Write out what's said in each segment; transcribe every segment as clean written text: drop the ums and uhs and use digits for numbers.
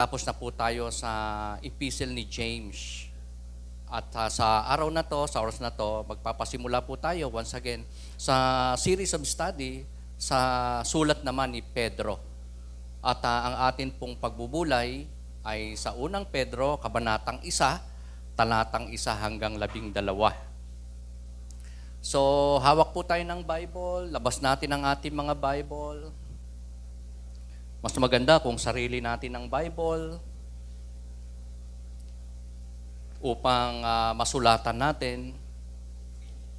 Tapos na po tayo sa epistle ni James. At sa araw na to, sa oras na to, magpapasimula po tayo once again sa series of study sa sulat naman ni Pedro. At ang atin pong pagbubulay ay sa unang Pedro, kabanatang 1, talatang 1 hanggang 12. So, hawak po tayo ng Bible, labas natin ang ating mga Bible. Mas maganda kung sarili natin ng Bible upang masulatan natin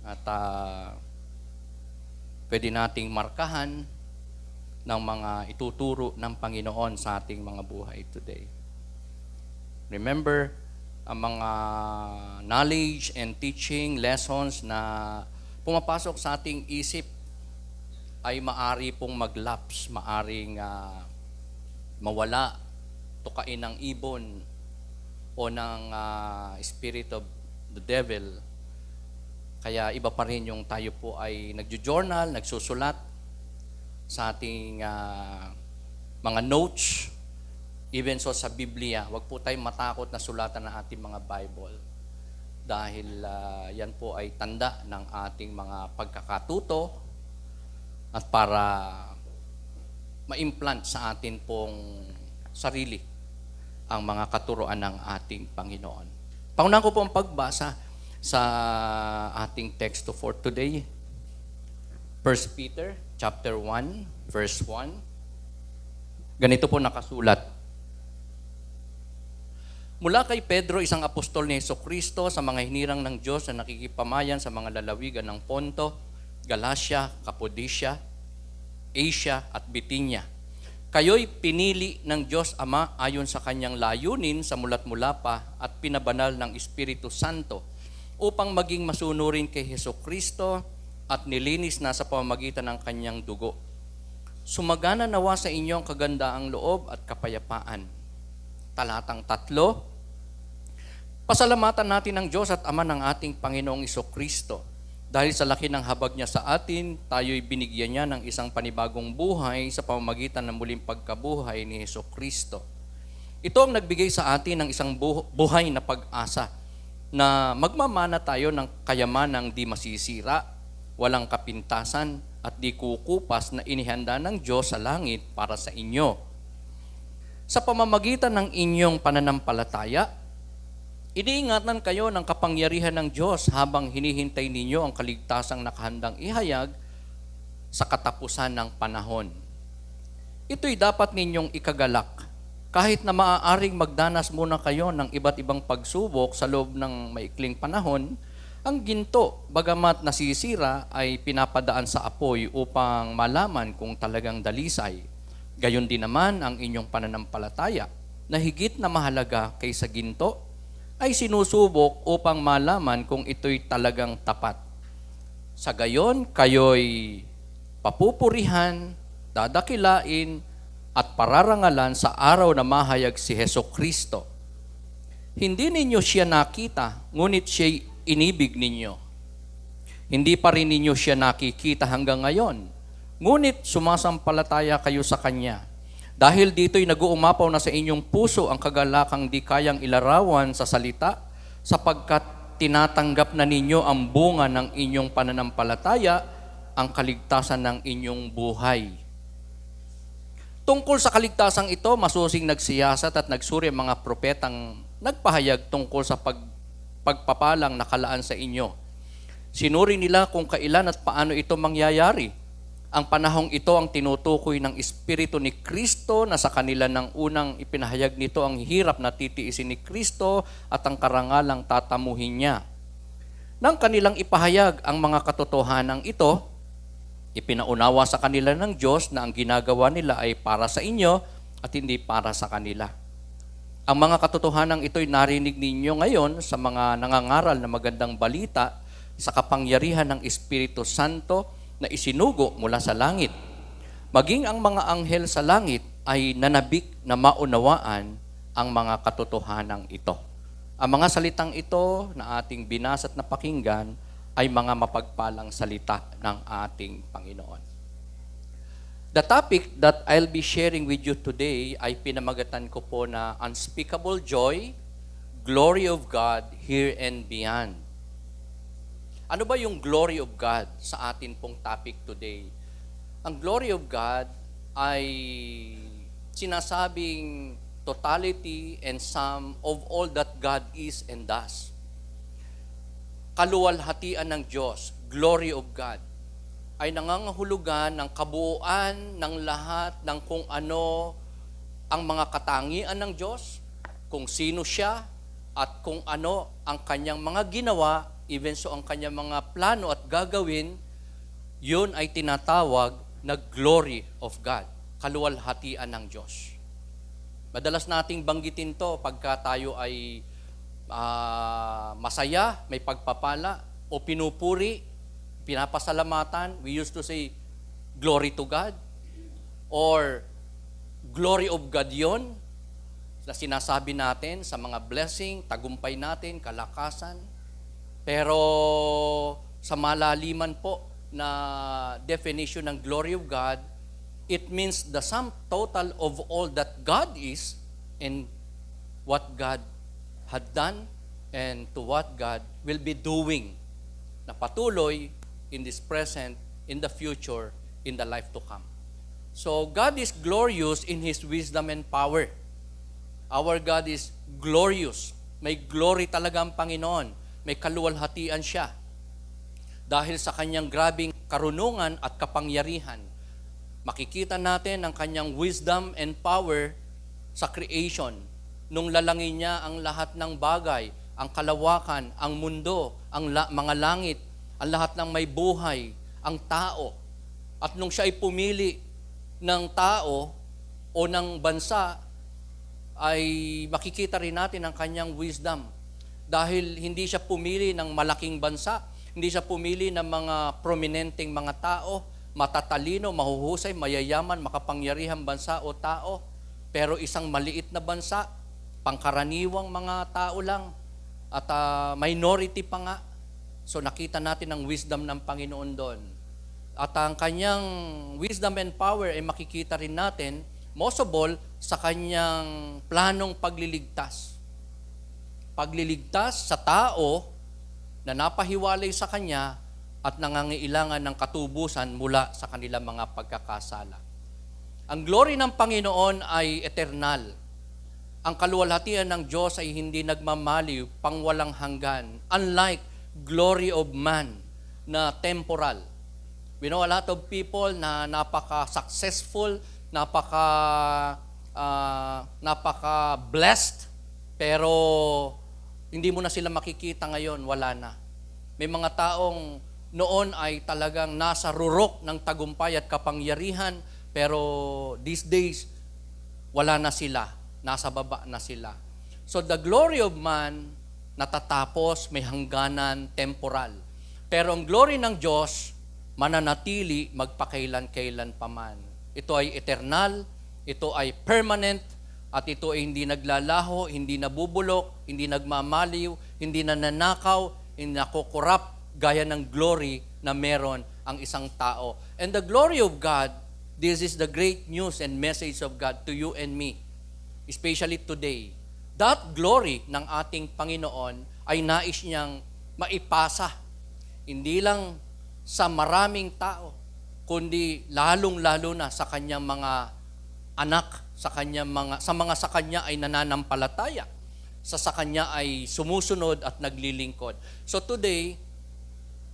at pwede nating markahan ng mga ituturo ng Panginoon sa ating mga buhay today. Remember, ang mga knowledge and teaching lessons na pumapasok sa ating isip ay maari pong mag-lapse, maaring mawala, tukain ng ibon o ng spirit of the devil. Kaya iba pa rin yung tayo po ay nagjo-journal, nagsusulat sa ating mga notes, even so sa Biblia. Huwag po tayong matakot na sulatan ng ating mga Bible dahil yan po ay tanda ng ating mga pagkakatuto at para ma-implant sa atin pong sarili ang mga katuruan ng ating Panginoon. Paunahan ko po ang pagbasa sa ating text for today. 1 Peter chapter 1, verse 1. Ganito po nakasulat. Mula kay Pedro, isang apostol ni Jesucristo, sa mga hinirang ng Diyos na nakikipamayan sa mga lalawigan ng Ponto, Galacia, Cappadocia, Asia at Bithynia. Kayo'y pinili ng Diyos Ama ayon sa kanyang layunin sa mulat-mula pa at pinabanal ng Espiritu Santo upang maging masunurin kay Jesucristo at nilinis na sa pamamagitan ng kanyang dugo. Sumagana nawa sa inyo ang kagandaang loob at kapayapaan. Talatang 3. Pasalamatan natin ang Diyos at Ama ng ating Panginoong Jesucristo. Dahil sa laki ng habag niya sa atin, tayo'y binigyan niya ng isang panibagong buhay sa pamamagitan ng muling pagkabuhay ni Jesucristo. Ito ang nagbigay sa atin ng isang buhay na pag-asa na magmamana tayo ng kayamanang di masisira, walang kapintasan at di kukupas na inihanda ng Diyos sa langit para sa inyo. Sa pamamagitan ng inyong pananampalataya, iniingatan kayo ng kapangyarihan ng Diyos habang hinihintay ninyo ang kaligtasang nakahandang ihayag sa katapusan ng panahon. Ito'y dapat ninyong ikagalak kahit na maaaring magdanas muna kayo ng iba't ibang pagsubok sa loob ng maikling panahon. Ang ginto, bagamat nasisira, ay pinapadaan sa apoy upang malaman kung talagang dalisay. Gayon din naman ang inyong pananampalataya na higit na mahalaga kaysa ginto ay sinusubok upang malaman kung ito'y talagang tapat. Sa gayon, kayo'y papupurihan, dadakilain, at pararangalan sa araw na mahayag si Jesucristo. Hindi ninyo siya nakita, ngunit siya'y inibig ninyo. Hindi pa rin ninyo siya nakikita hanggang ngayon, ngunit sumasampalataya kayo sa Kanya. Dahil dito'y nag-uumapaw na sa inyong puso ang kagalakang di kayang ilarawan sa salita, sapagkat tinatanggap na ninyo ang bunga ng inyong pananampalataya, ang kaligtasan ng inyong buhay. Tungkol sa kaligtasang ito, masusing nagsiyasat at nagsuri ang mga propetang nagpahayag tungkol sa pagpapalang nakalaan sa inyo. Sinuri nila kung kailan at paano ito mangyayari. Ang panahong ito ang tinutukoy ng Espiritu ni Kristo na sa kanila ng unang ipinahayag nito ang hirap na titiisin ni Kristo at ang karangalang tatamuhin niya. Nang kanilang ipahayag ang mga katotohanan ito, ipinaunawa sa kanila ng Diyos na ang ginagawa nila ay para sa inyo at hindi para sa kanila. Ang mga katotohanan ito'y narinig ninyo ngayon sa mga nangangaral na magandang balita sa kapangyarihan ng Espiritu Santo na isinugo mula sa langit. Maging ang mga anghel sa langit ay nanabik na maunawaan ang mga katotohanan ito. Ang mga salitang ito na ating binasa at napakinggan ay mga mapagpalang salita ng ating Panginoon. The topic that I'll be sharing with you today ay pinamagatan ko po na Unspeakable Joy, Glory of God Here and Beyond. Ano ba yung glory of God sa atin pong topic today? Ang glory of God ay sinasabing totality and sum of all that God is and does. Kaluwalhatian ng Diyos, glory of God, ay nangangahulugan ng kabuuan ng lahat ng kung ano ang mga katangian ng Diyos, kung sino siya, at kung ano ang kanyang mga ginawa, even so ang kanyang mga plano at gagawin, yun ay tinatawag na glory of God, kaluwalhatian ng Diyos. Madalas nating banggitin to pagka tayo ay masaya, may pagpapala, o pinupuri, pinapasalamatan. We used to say, glory to God, or glory of God yon na sinasabi natin sa mga blessing, tagumpay natin, kalakasan. Pero sa malaliman po na definition ng glory of God, it means the sum total of all that God is and what God had done and to what God will be doing na patuloy in this present, in the future, in the life to come. So God is glorious in His wisdom and power. Our God is glorious. May glory talaga ang Panginoon. May kaluwalhatian siya. Dahil sa kanyang grabing karunungan at kapangyarihan, makikita natin ang kanyang wisdom and power sa creation. Nung lalangin niya ang lahat ng bagay, ang kalawakan, ang mundo, ang mga langit, ang lahat ng may buhay, ang tao. At nung siya ay pumili ng tao o ng bansa, ay makikita rin natin ang kanyang wisdom. Dahil hindi siya pumili ng malaking bansa, hindi siya pumili ng mga prominenteng mga tao, matatalino, mahuhusay, mayayaman, makapangyarihang bansa o tao, pero isang maliit na bansa, pangkaraniwang mga tao lang, at minority pa nga. So nakita natin ang wisdom ng Panginoon doon. At ang kanyang wisdom and power ay makikita rin natin, most of all, sa kanyang planong pagliligtas. Pagliligtas sa tao na napahiwalay sa kanya at nangangailangan ng katubusan mula sa kanilang mga pagkakasala. Ang glory ng Panginoon ay eternal. Ang kaluwalhatian ng Diyos ay hindi nagmamaliw, pangwalang hanggan. Unlike glory of man na temporal. We know a lot of people na napaka-successful, napaka-blessed, pero hindi mo na sila makikita ngayon, wala na. May mga taong noon ay talagang nasa rurok ng tagumpay at kapangyarihan, pero these days, wala na sila. Nasa baba na sila. So the glory of man, natatapos, may hangganan, temporal. Pero ang glory ng Diyos, mananatili magpakailan-kailan paman. Ito ay eternal, ito ay permanent, at ito ay hindi naglalaho, hindi nabubulok, hindi nagmamaliw, hindi nananakaw, hindi nakukurap, gaya ng glory na meron ang isang tao. And the glory of God, this is the great news and message of God to you and me. Especially today, that glory ng ating Panginoon ay nais niyang maipasa. Hindi lang sa maraming tao, kundi lalong-lalo na sa kanyang mga anak, sa mga sa kanya ay nananampalataya, sa kanya ay sumusunod at naglilingkod. So today,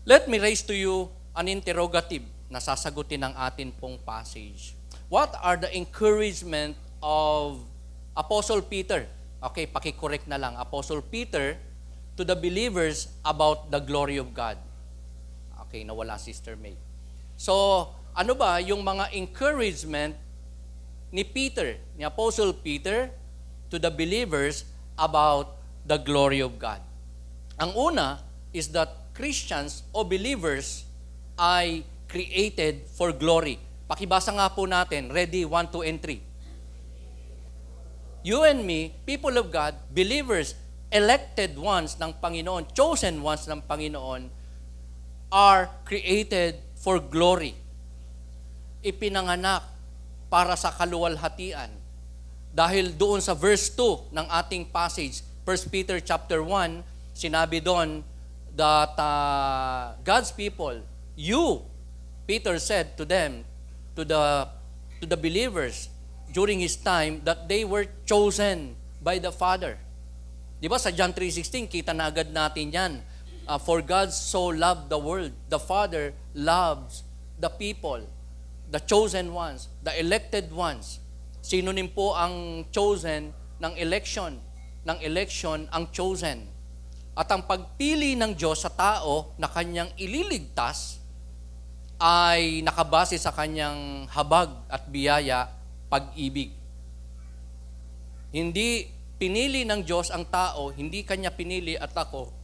let me raise to you an interrogative na sasagutin ng atin pong passage. What are the encouragement of Apostle Peter? Okay, paki-correct na lang. Apostle Peter to the believers about the glory of God. Okay, nawala Sister May. So, ano ba yung mga encouragement ni Peter, ni Apostle Peter to the believers about the glory of God? Ang una is that Christians o believers ay created for glory. Pakibasa nga po natin. Ready? 1, 2, and 3. You and me, people of God, believers, elected ones ng Panginoon, chosen ones ng Panginoon, are created for glory. ipinanganak para sa kaluwalhatian. Dahil doon sa verse 2 ng ating passage, 1 Peter chapter 1, sinabi doon that God's people, you, Peter said to them, to the believers during his time, that they were chosen by the Father. Di ba sa John 3:16, kita na agad natin yan. For God so loved the world, the Father loves the people, the chosen ones, the elected ones. Synonym po ang chosen ng election. Ng election ang chosen. At ang pagpili ng Diyos sa tao na kanyang ililigtas ay nakabase sa kanyang habag at biyaya, pag-ibig. Hindi pinili ng Diyos ang tao, hindi kanya pinili at ako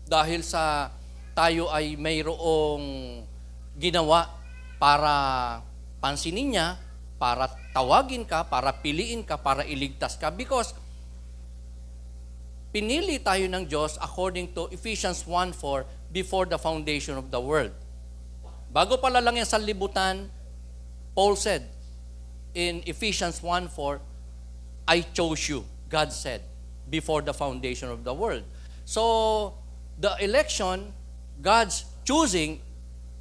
dahil sa tayo ay mayroong ginawa para pansinin niya, para tawagin ka, para piliin ka, para iligtas ka. Because pinili tayo ng Diyos according to Ephesians 1:4 before the foundation of the world. Bago pala lang yan sa libutan, Paul said in Ephesians 1:4, I chose you, God said, before the foundation of the world. So, the election, God's choosing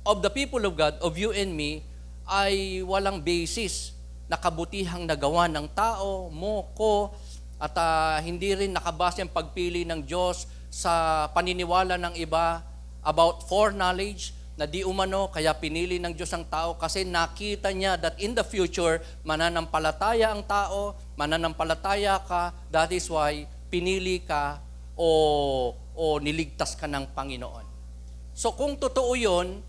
of the people of God, of you and me, ay walang basis na kabutihang nagawa ng tao, mo, ko, at hindi rin nakabase ang pagpili ng Diyos sa paniniwala ng iba about foreknowledge, na di umano kaya pinili ng Diyos ang tao kasi nakita niya that in the future, mananampalataya ang tao, mananampalataya ka, that is why pinili ka o niligtas ka ng Panginoon. So kung totoo yun,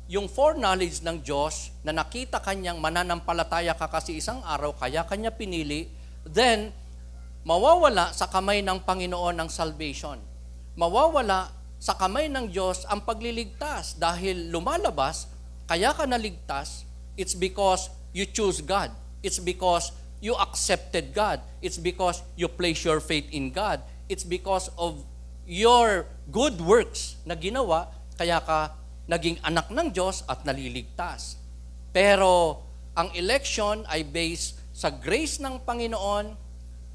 yung foreknowledge ng Diyos na nakita kanyang mananampalataya ka kasi isang araw, kaya kanya pinili, then mawawala sa kamay ng Panginoon ang salvation. Mawawala sa kamay ng Diyos ang pagliligtas dahil lumalabas, kaya ka naligtas, it's because you choose God. It's because you accepted God. It's because you place your faith in God. It's because of your good works na ginawa, kaya ka naging anak ng Diyos at naliligtas. Pero ang election ay based sa grace ng Panginoon.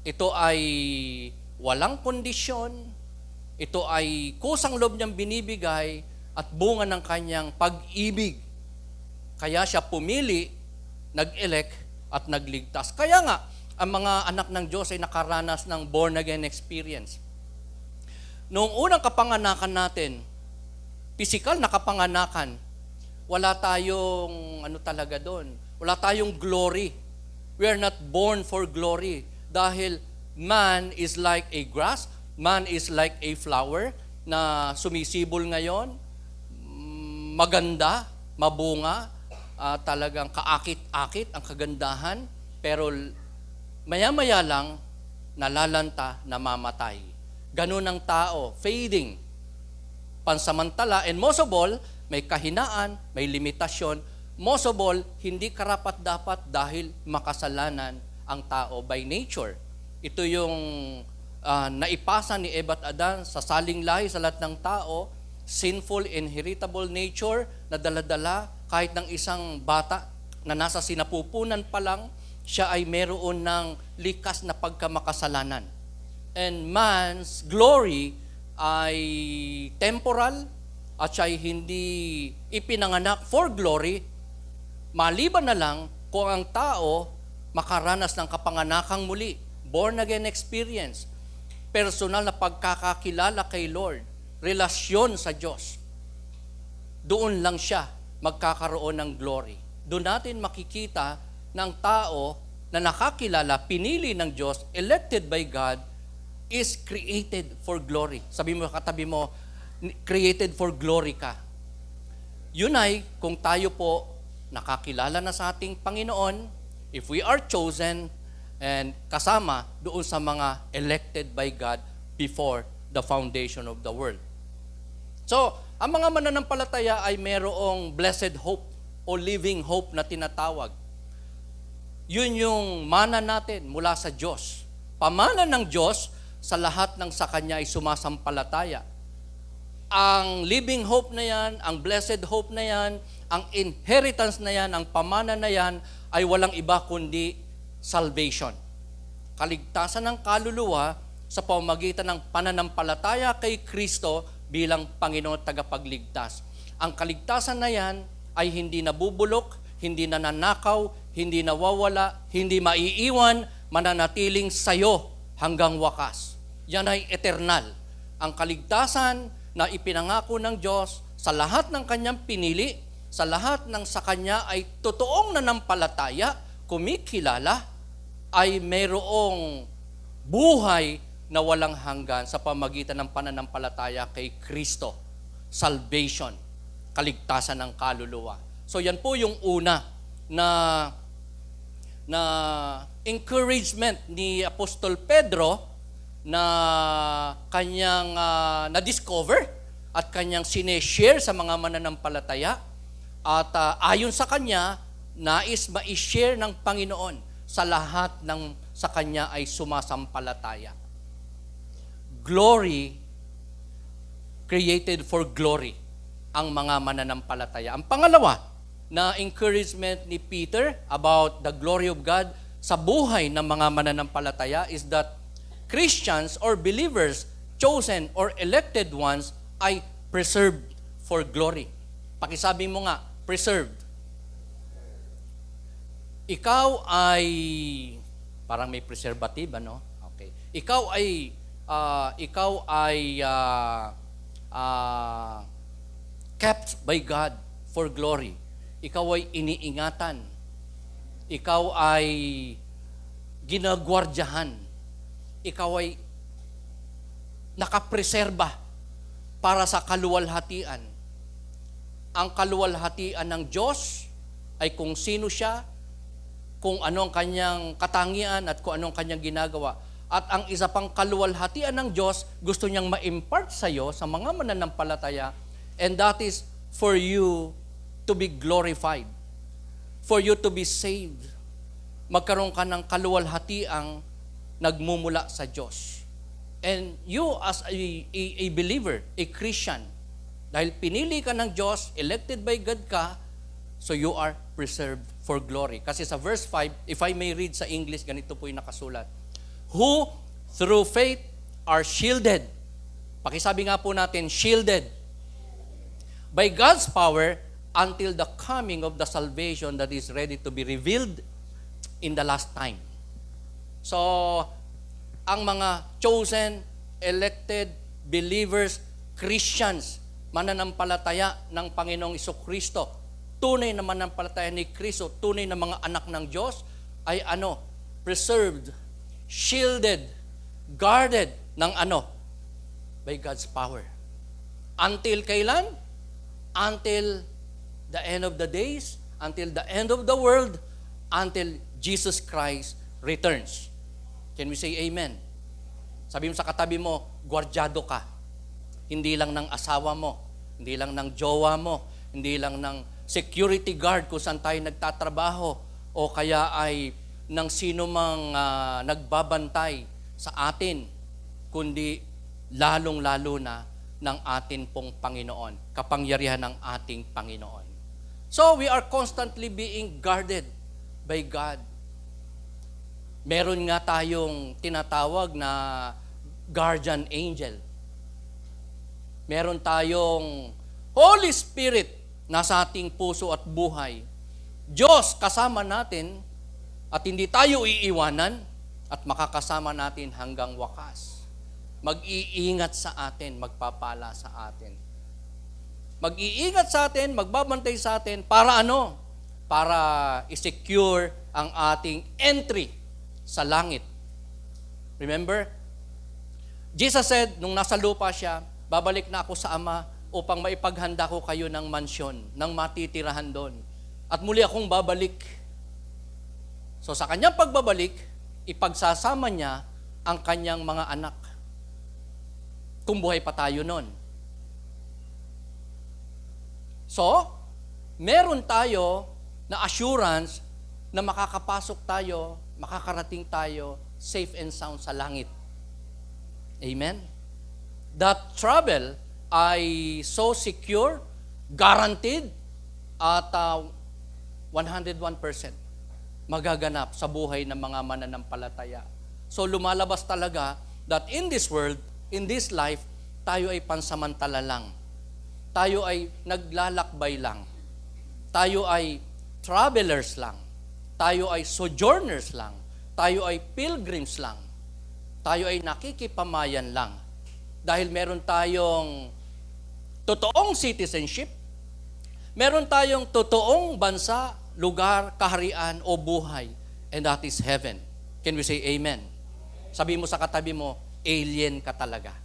Ito ay walang kondisyon. Ito ay kusang loob niyang binibigay at bunga ng kanyang pag-ibig. Kaya siya pumili, nag-elect at nagligtas. Kaya nga, ang mga anak ng Diyos ay nakaranas ng born-again experience. Noong unang kapanganakan natin, physical na kapanganakan, wala tayong talaga doon. Wala tayong glory. We are not born for glory. Dahil man is like a grass, man is like a flower na sumisibol ngayon, maganda, mabunga, talagang kaakit-akit ang kagandahan, pero maya-maya lang, nalalanta, namamatay. Ganun ang tao, fading, pansamantala, and most of all, may kahinaan, may limitasyon. Most of all, hindi karapat-dapat dahil makasalanan ang tao by nature. Ito yung naipasa ni Eva at Adan sa saling lahi sa lahat ng tao, sinful, inheritable nature na dala-dala kahit ng isang bata na nasa sinapupunan pa lang, siya ay meron ng likas na pagkamakasalanan. And man's glory ay temporal at siya ay hindi ipinanganak for glory, maliban na lang kung ang tao makaranas ng kapanganakang muli, born-again experience, personal na pagkakakilala kay Lord, relasyon sa Diyos. Doon lang siya magkakaroon ng glory. Doon natin makikita ng tao na nakakilala, pinili ng Diyos, elected by God, is created for glory. Sabi mo katabi mo, created for glory ka. Yun ay, kung tayo po nakakilala na sa ating Panginoon, if we are chosen, and kasama doon sa mga elected by God before the foundation of the world. So, ang mga mananampalataya ay merong blessed hope o living hope na tinatawag. Yun yung mana natin mula sa Diyos. Pamana ng Diyos sa lahat ng sa Kanya ay sumasampalataya. ang living hope na yan, ang blessed hope na yan, ang inheritance na yan, ang pamana na yan, ay walang iba kundi salvation. Kaligtasan ng kaluluwa sa pamamagitan ng pananampalataya kay Kristo bilang Panginoon at tagapagligtas. Ang kaligtasan na yan ay hindi nabubulok, hindi nananakaw, hindi nawawala, hindi maiiwan, mananatiling sayo hanggang wakas. Yan ay eternal. Ang kaligtasan na ipinangako ng Diyos sa lahat ng kanyang pinili, sa lahat ng sa kanya ay totoong nanampalataya, kumikilala, ay mayroong buhay na walang hanggan sa pamagitan ng pananampalataya kay Kristo. Salvation, kaligtasan ng kaluluwa. So yan po yung una na encouragement ni Apostol Pedro na kanyang na-discover at kanyang sineshare sa mga mananampalataya. At ayon sa kanya, nais ma-share ng Panginoon sa lahat ng sa kanya ay sumasampalataya. Glory, created for glory, ang mga mananampalataya. Ang pangalawa na encouragement ni Peter about the glory of God sa buhay ng mga mananampalataya is that Christians or believers, chosen or elected ones, ay preserved for glory. Pakisabi mo nga, preserved. Ikaw ay, parang may preservative, ano? Okay. Ikaw ay kept by God for glory. Ikaw ay iniingatan. Ikaw ay ginagwardyahan. Ikaw ay nakapreserba para sa kaluwalhatian. Ang kaluwalhatian ng Diyos ay kung sino siya, kung ano ang kanyang katangian at kung ano ang kanyang ginagawa. At ang isa pang kaluwalhatian ng Diyos, gusto niyang ma-impart sa iyo, sa mga mananampalataya, and that is for you to be glorified, for you to be saved. Magkaroon ka ng kaluwalhatiang nagmumula sa Diyos. And you as a believer, a Christian, dahil pinili ka ng Diyos, elected by God ka, so you are preserved for glory. Kasi sa verse 5, if I may read sa English, ganito po yung nakasulat. Who through faith are shielded. Pakisabi nga po natin, shielded by God's power until the coming of the salvation that is ready to be revealed in the last time. So, ang mga chosen, elected, believers, Christians, mananampalataya ng Panginoong Isokristo, tunay na mananampalataya ni Kristo, tunay na mga anak ng Diyos, ay preserved, shielded, guarded ng by God's power. Until kailan? Until the end of the days, until the end of the world, until Jesus Christ returns. Can we say amen? Sabi mo sa katabi mo, gwardyado ka. Hindi lang ng asawa mo, hindi lang ng jowa mo, hindi lang ng security guard kung saan tayo nagtatrabaho, o kaya ay ng sino mang nagbabantay sa atin, kundi lalong-lalo na ng atin pong Panginoon, kapangyarihan ng ating Panginoon. So, we are constantly being guarded by God. Meron nga tayong tinatawag na guardian angel. Meron tayong Holy Spirit nasa ating puso at buhay. Diyos kasama natin at hindi tayo iiwanan at makakasama natin hanggang wakas. Mag-iingat sa atin, magpapala sa atin. Mag-iingat sa atin, magbabantay sa atin para Para i-secure ang ating entry sa langit. Remember? Jesus said, nung nasa lupa siya, babalik na ako sa Ama upang maipaghanda ko kayo ng mansyon, ng matitirahan doon. At muli akong babalik. So sa kanyang pagbabalik, ipagsasama niya ang kanyang mga anak. Kung buhay pa tayo noon. So, meron tayo na assurance na makakapasok tayo, makakarating tayo safe and sound sa langit. Amen? That travel ay so secure, guaranteed, at 101% magaganap sa buhay ng mga mananampalataya. So lumalabas talaga that in this world, in this life, tayo ay pansamantala lang. Tayo ay naglalakbay lang. Tayo ay travelers lang. Tayo ay sojourners lang. Tayo ay pilgrims lang. Tayo ay nakikipamayan lang. Dahil meron tayong totoong citizenship, meron tayong totoong bansa, lugar, kaharian o buhay, and that is heaven. Can we say amen? Sabi mo sa katabi mo, alien ka talaga.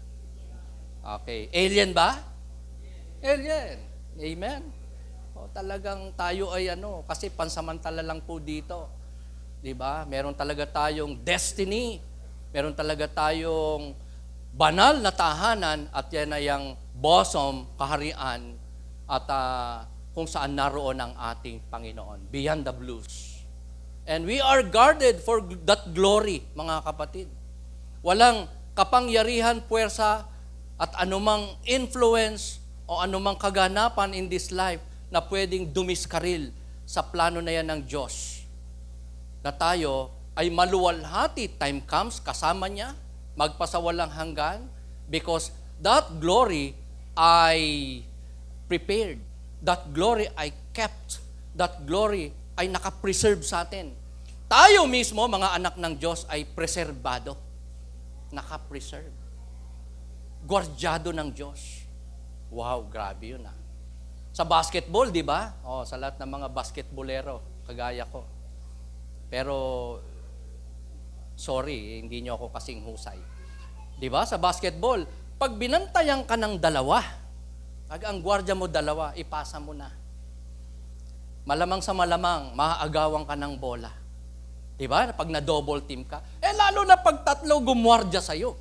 Okay. Alien ba? Alien. Amen. O, talagang tayo ay kasi pansamantala lang po dito. 'Di ba? Meron talaga tayong destiny. Meron talaga tayong banal na tahanan at yan ay ang bosom, kaharian at kung saan naroon ang ating Panginoon. Beyond the blues. And we are guarded for that glory, mga kapatid. Walang kapangyarihan, puwersa, at anumang influence o anumang kaganapan in this life na pwedeng dumiskaril sa plano na yan ng Diyos. Na tayo ay maluwalhati, time comes, kasama niya, magpasawalang hanggan, because that glory ay prepared. That glory ay kept. That glory ay nakapreserve sa atin. Tayo mismo, mga anak ng Diyos, ay preserbado. Nakapreserve. Guardyado ng Diyos. Wow, grabe yun . Sa basketball, di ba? Sa lahat ng mga basketballero, kagaya ko. Pero, sorry, hindi nyo ako kasing husay. Di ba? Sa basketball, pag binantayan ka ng dalawa, ang gwardiya mo dalawa, ipasa mo na. Malamang sa malamang, maaagawan ka ng bola. Di ba? Pag na-double team ka. Lalo na pag tatlo gumwardya sa'yo.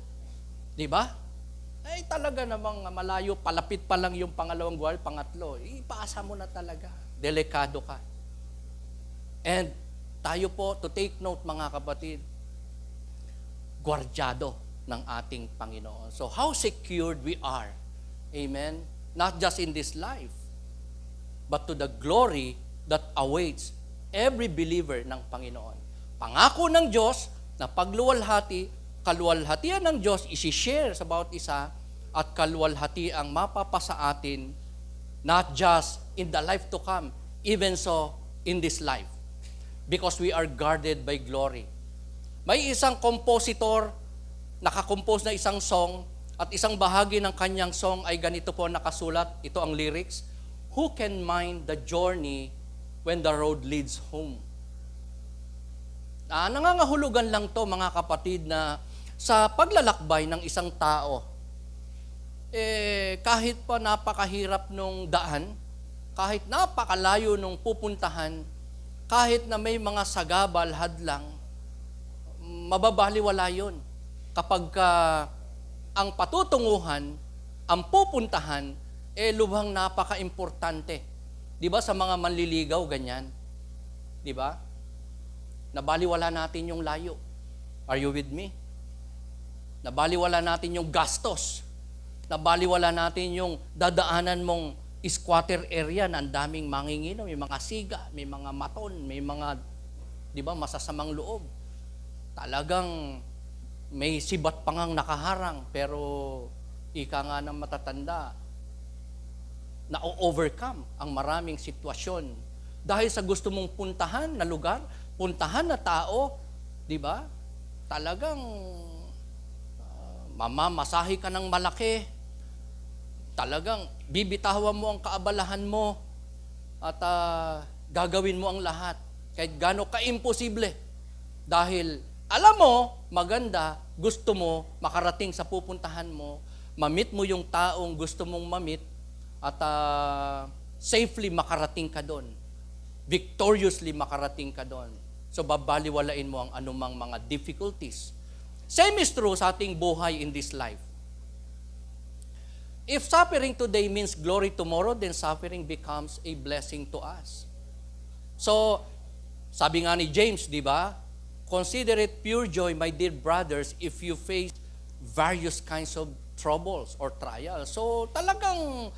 Di ba? Talaga namang malayo, palapit pa lang yung pangalawang gwardiya, pangatlo. Ipasa mo na talaga. Delikado ka. And tayo po, to take note mga kapatid, gwardyado ng ating Panginoon. So how secured we are. Amen? Not just in this life, but to the glory that awaits every believer ng Panginoon. Pangako ng Diyos na pagluwalhati, kaluwalhatian ng Diyos isi-share sa bawat isa at kaluwalhati ang mapapasa atin not just in the life to come, even so in this life. Because we are guarded by glory. May isang compositor nakakompose na isang song at isang bahagi ng kanyang song ay ganito po nakasulat. Ito ang lyrics. Who can mind the journey when the road leads home? Nangangahulugan lang to mga kapatid na sa paglalakbay ng isang tao, kahit pa napakahirap nung daan, kahit napakalayo nung pupuntahan, kahit na may mga sagabal, hadlang, mababaliwala yun. Kapag ang patutunguhan, ang pupuntahan, lubhang napaka-importante. Di ba sa mga manliligaw, ganyan? Di ba? Nabaliwala natin yung layo. Are you with me? Nabaliwala natin yung gastos. Nabaliwala natin yung dadaanan mong squatter area na ang daming manginginom, may mga siga, may mga maton, may mga, di ba, masasamang loob. Talagang may sibat pa ngang nakaharang, pero ika nga ng matatanda, na-overcome ang maraming sitwasyon. Dahil sa gusto mong puntahan na lugar, puntahan na tao, di ba? Talagang mamamasahe ka ng malaki. Talagang bibitawan mo ang kaabalahan mo at gagawin mo ang lahat. Kahit gaano ka-imposible. Dahil alam mo, maganda, gusto mo makarating sa pupuntahan mo, mamit mo yung taong gusto mong mamit, at safely makarating ka doon. Victoriously makarating ka doon. So babaliwalain mo ang anumang mga difficulties. Same is true sa ating buhay in this life. If suffering today means glory tomorrow, then suffering becomes a blessing to us. So, sabi nga ni James, di ba? Consider it pure joy, my dear brothers, if you face various kinds of troubles or trials. So talagang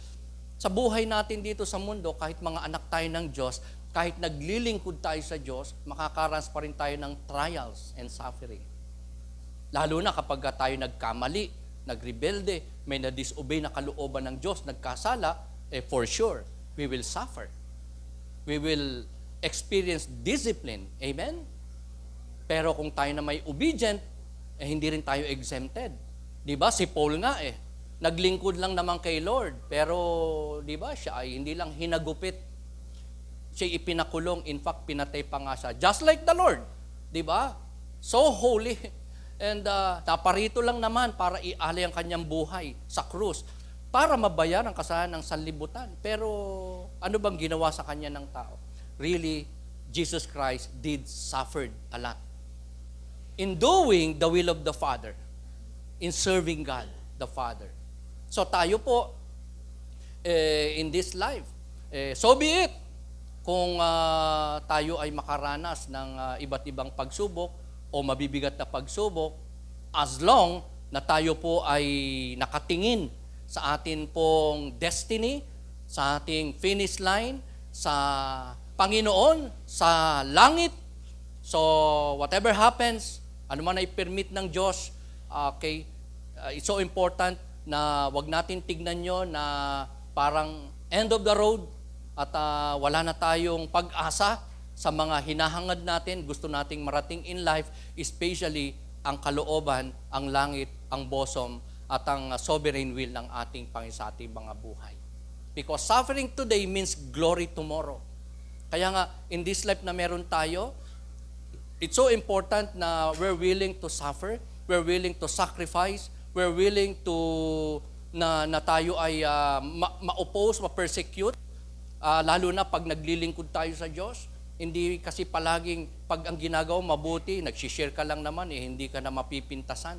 sa buhay natin dito sa mundo, kahit mga anak tayo ng Diyos, kahit naglilingkod tayo sa Diyos, makakaranas pa rin tayo ng trials and suffering. Lalo na kapag tayo nagkamali, nagrebelde, may na-disobey na kalooban ng Diyos, nagkasala, for sure, we will suffer. We will experience discipline. Amen? Pero kung tayo na may obedient, hindi rin tayo exempted. Di ba? Si Paul nga naglingkod lang naman kay Lord. Pero, di ba, siya ay hindi lang hinagupit. Siya ipinakulong. In fact, pinatay pa nga siya. Just like the Lord. Di ba? So holy. And naparito lang naman para ialay ang kanyang buhay sa krus para mabayaran ang kasalanan ng sanlibutan. Pero ano bang ginawa sa kanya ng tao? Really, Jesus Christ did suffered a lot. In doing the will of the Father, in serving God, the Father. So tayo po, in this life, so be it, kung tayo ay makaranas ng iba't ibang pagsubok o mabibigat na pagsubok, as long na tayo po ay nakatingin sa atin pong destiny, sa ating finish line, sa Panginoon, sa langit. So, whatever happens, ano man ay permit ng Diyos, okay, it's so important na wag natin tignan nyo na parang end of the road at wala na tayong pag-asa sa mga hinahangad natin, gusto nating marating in life, especially ang kalooban, ang langit, ang bosom, at ang sovereign will ng ating Panginoon sa ating mga buhay. Because suffering today means glory tomorrow. Kaya nga, in this life na meron tayo, it's so important na we're willing to suffer, we're willing to sacrifice, we're willing to na tayo ay ma-oppose, ma-persecute, lalo na pag naglilingkod tayo sa Diyos. Hindi kasi palaging pag ang ginagawa mabuti, nagsishare ka lang naman, hindi ka na mapipintasan.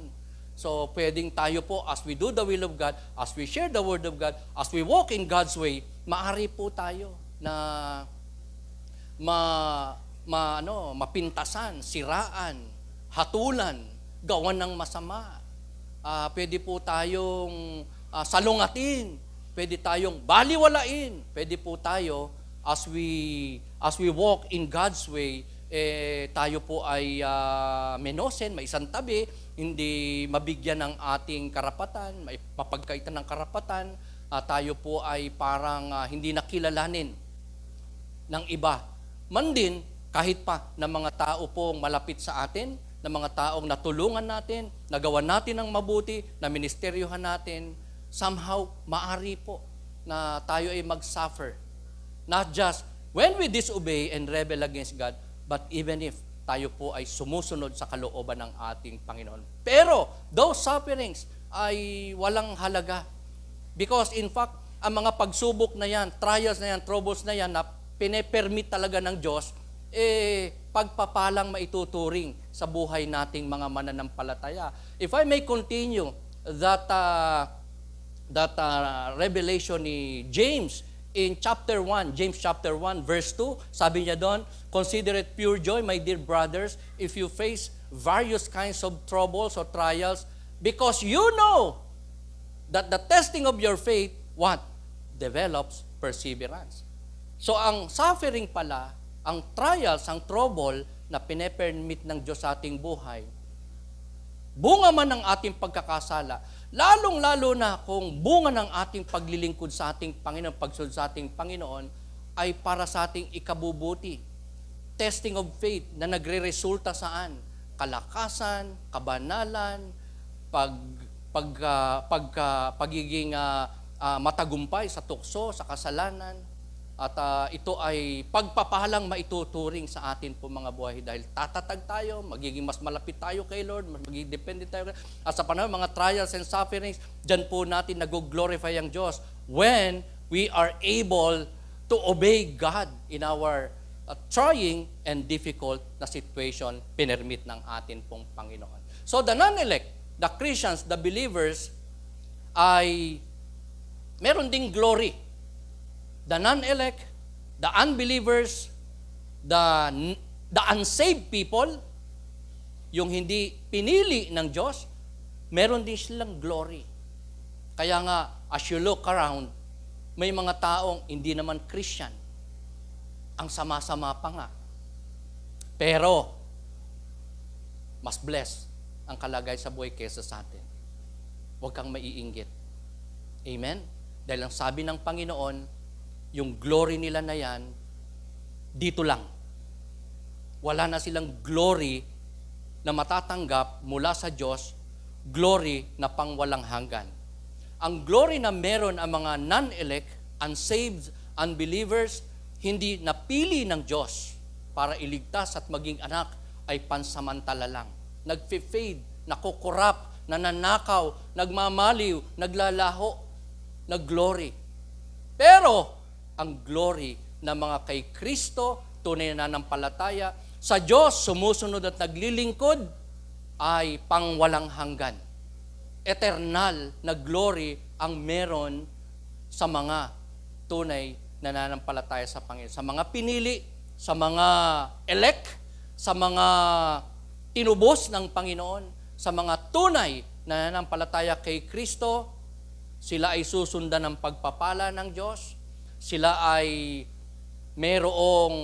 So, pwedeng tayo po, as we do the will of God, as we share the word of God, as we walk in God's way, maaari po tayo na mapintasan, siraan, hatulan, gawan ng masama. Pwede po tayong salungatin, pwede tayong baliwalain, pwede po tayo as we walk in God's way, tayo po ay menosen, may isang tabi, hindi mabigyan ng ating karapatan, may mapagkaitan ng karapatan, tayo po ay parang hindi nakilalanin ng iba. Man din, kahit pa ng mga tao pong malapit sa atin, ng mga taong natulungan natin, nagawa natin ng mabuti, na ministeryohan natin, somehow, maari po na tayo ay mag-suffer. Not just when we disobey and rebel against God, but even if tayo po ay sumusunod sa kalooban ng ating Panginoon. Pero, those sufferings ay walang halaga. Because in fact, ang mga pagsubok na yan, trials na yan, troubles na yan, na pine-permit talaga ng Diyos, pagpapalang maituturing sa buhay nating mga mananampalataya. If I may continue that revelation ni James in chapter 1, James chapter 1, verse 2, sabi niya doon, "Consider it pure joy, my dear brothers, if you face various kinds of troubles or trials, because you know that the testing of your faith, what? Develops perseverance." So ang suffering pala, ang trials, ang trouble na pine-permit ng Diyos sa ating buhay, bunga man ng ating pagkakasala, lalong-lalo na kung bunga ng ating paglilingkod sa ating Panginoon, pagsunod sa ating Panginoon, ay para sa ating ikabubuti. Testing of faith na nagre-resulta saan? Kalakasan, kabanalan, pagiging matagumpay sa tukso, sa kasalanan. At ito ay pagpapalang maituturing sa atin po mga buhay dahil tatatag tayo, magiging mas malapit tayo kay Lord, magiging dependent tayo. At sa panahon mga trials and sufferings, dyan po natin nag-glorify ang Diyos when we are able to obey God in our trying and difficult na situation pinermit ng atin pong Panginoon. So the non-elect, the Christians, the believers, ay meron ding glory. The non-elect, the unbelievers, the unsaved people, yung hindi pinili ng Diyos, meron din silang glory. Kaya nga, as you look around, may mga taong hindi naman Christian. Ang sama-sama pa nga. Pero, mas blessed ang kalagay sa buhay kesa sa atin. Huwag kang maiinggit. Amen? Dahil ang sabi ng Panginoon, yung glory nila na yan, dito lang. Wala na silang glory na matatanggap mula sa Diyos, glory na pangwalang hanggan. Ang glory na meron ang mga non-elect, unsaved, unbelievers, hindi napili ng Diyos para iligtas at maging anak ay pansamantala lang. Nagfe-fade, nakukurap, nananakaw, nagmamaliw, naglalaho, nag-glory. Pero, ang glory na mga kay Kristo, tunay na nanampalataya, sa Diyos sumusunod at naglilingkod, ay pangwalang hanggan. Eternal na glory ang meron sa mga tunay na nananampalataya sa Panginoon. Sa mga pinili, sa mga elect, sa mga tinubos ng Panginoon, sa mga tunay na nananampalataya kay Kristo, sila ay susundan ng pagpapala ng Diyos. Sila ay mayroong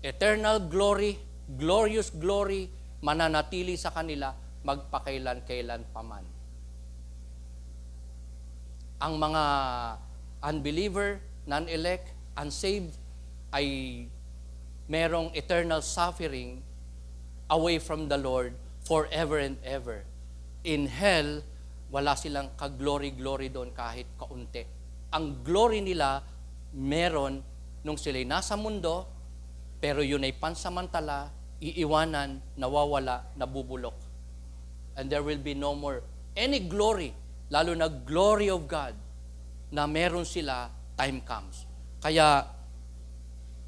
eternal glory, glorious glory, mananatili sa kanila magpakailan-kailan paman. Ang mga unbeliever, non-elect, unsaved, ay merong eternal suffering away from the Lord forever and ever. In hell, wala silang ka-glory-glory doon kahit kaunti. Ang glory nila meron nung sila'y nasa mundo, pero yun ay pansamantala, iiwanan, nawawala, nabubulok. And there will be no more any glory, lalo na glory of God, na meron sila, time comes. Kaya,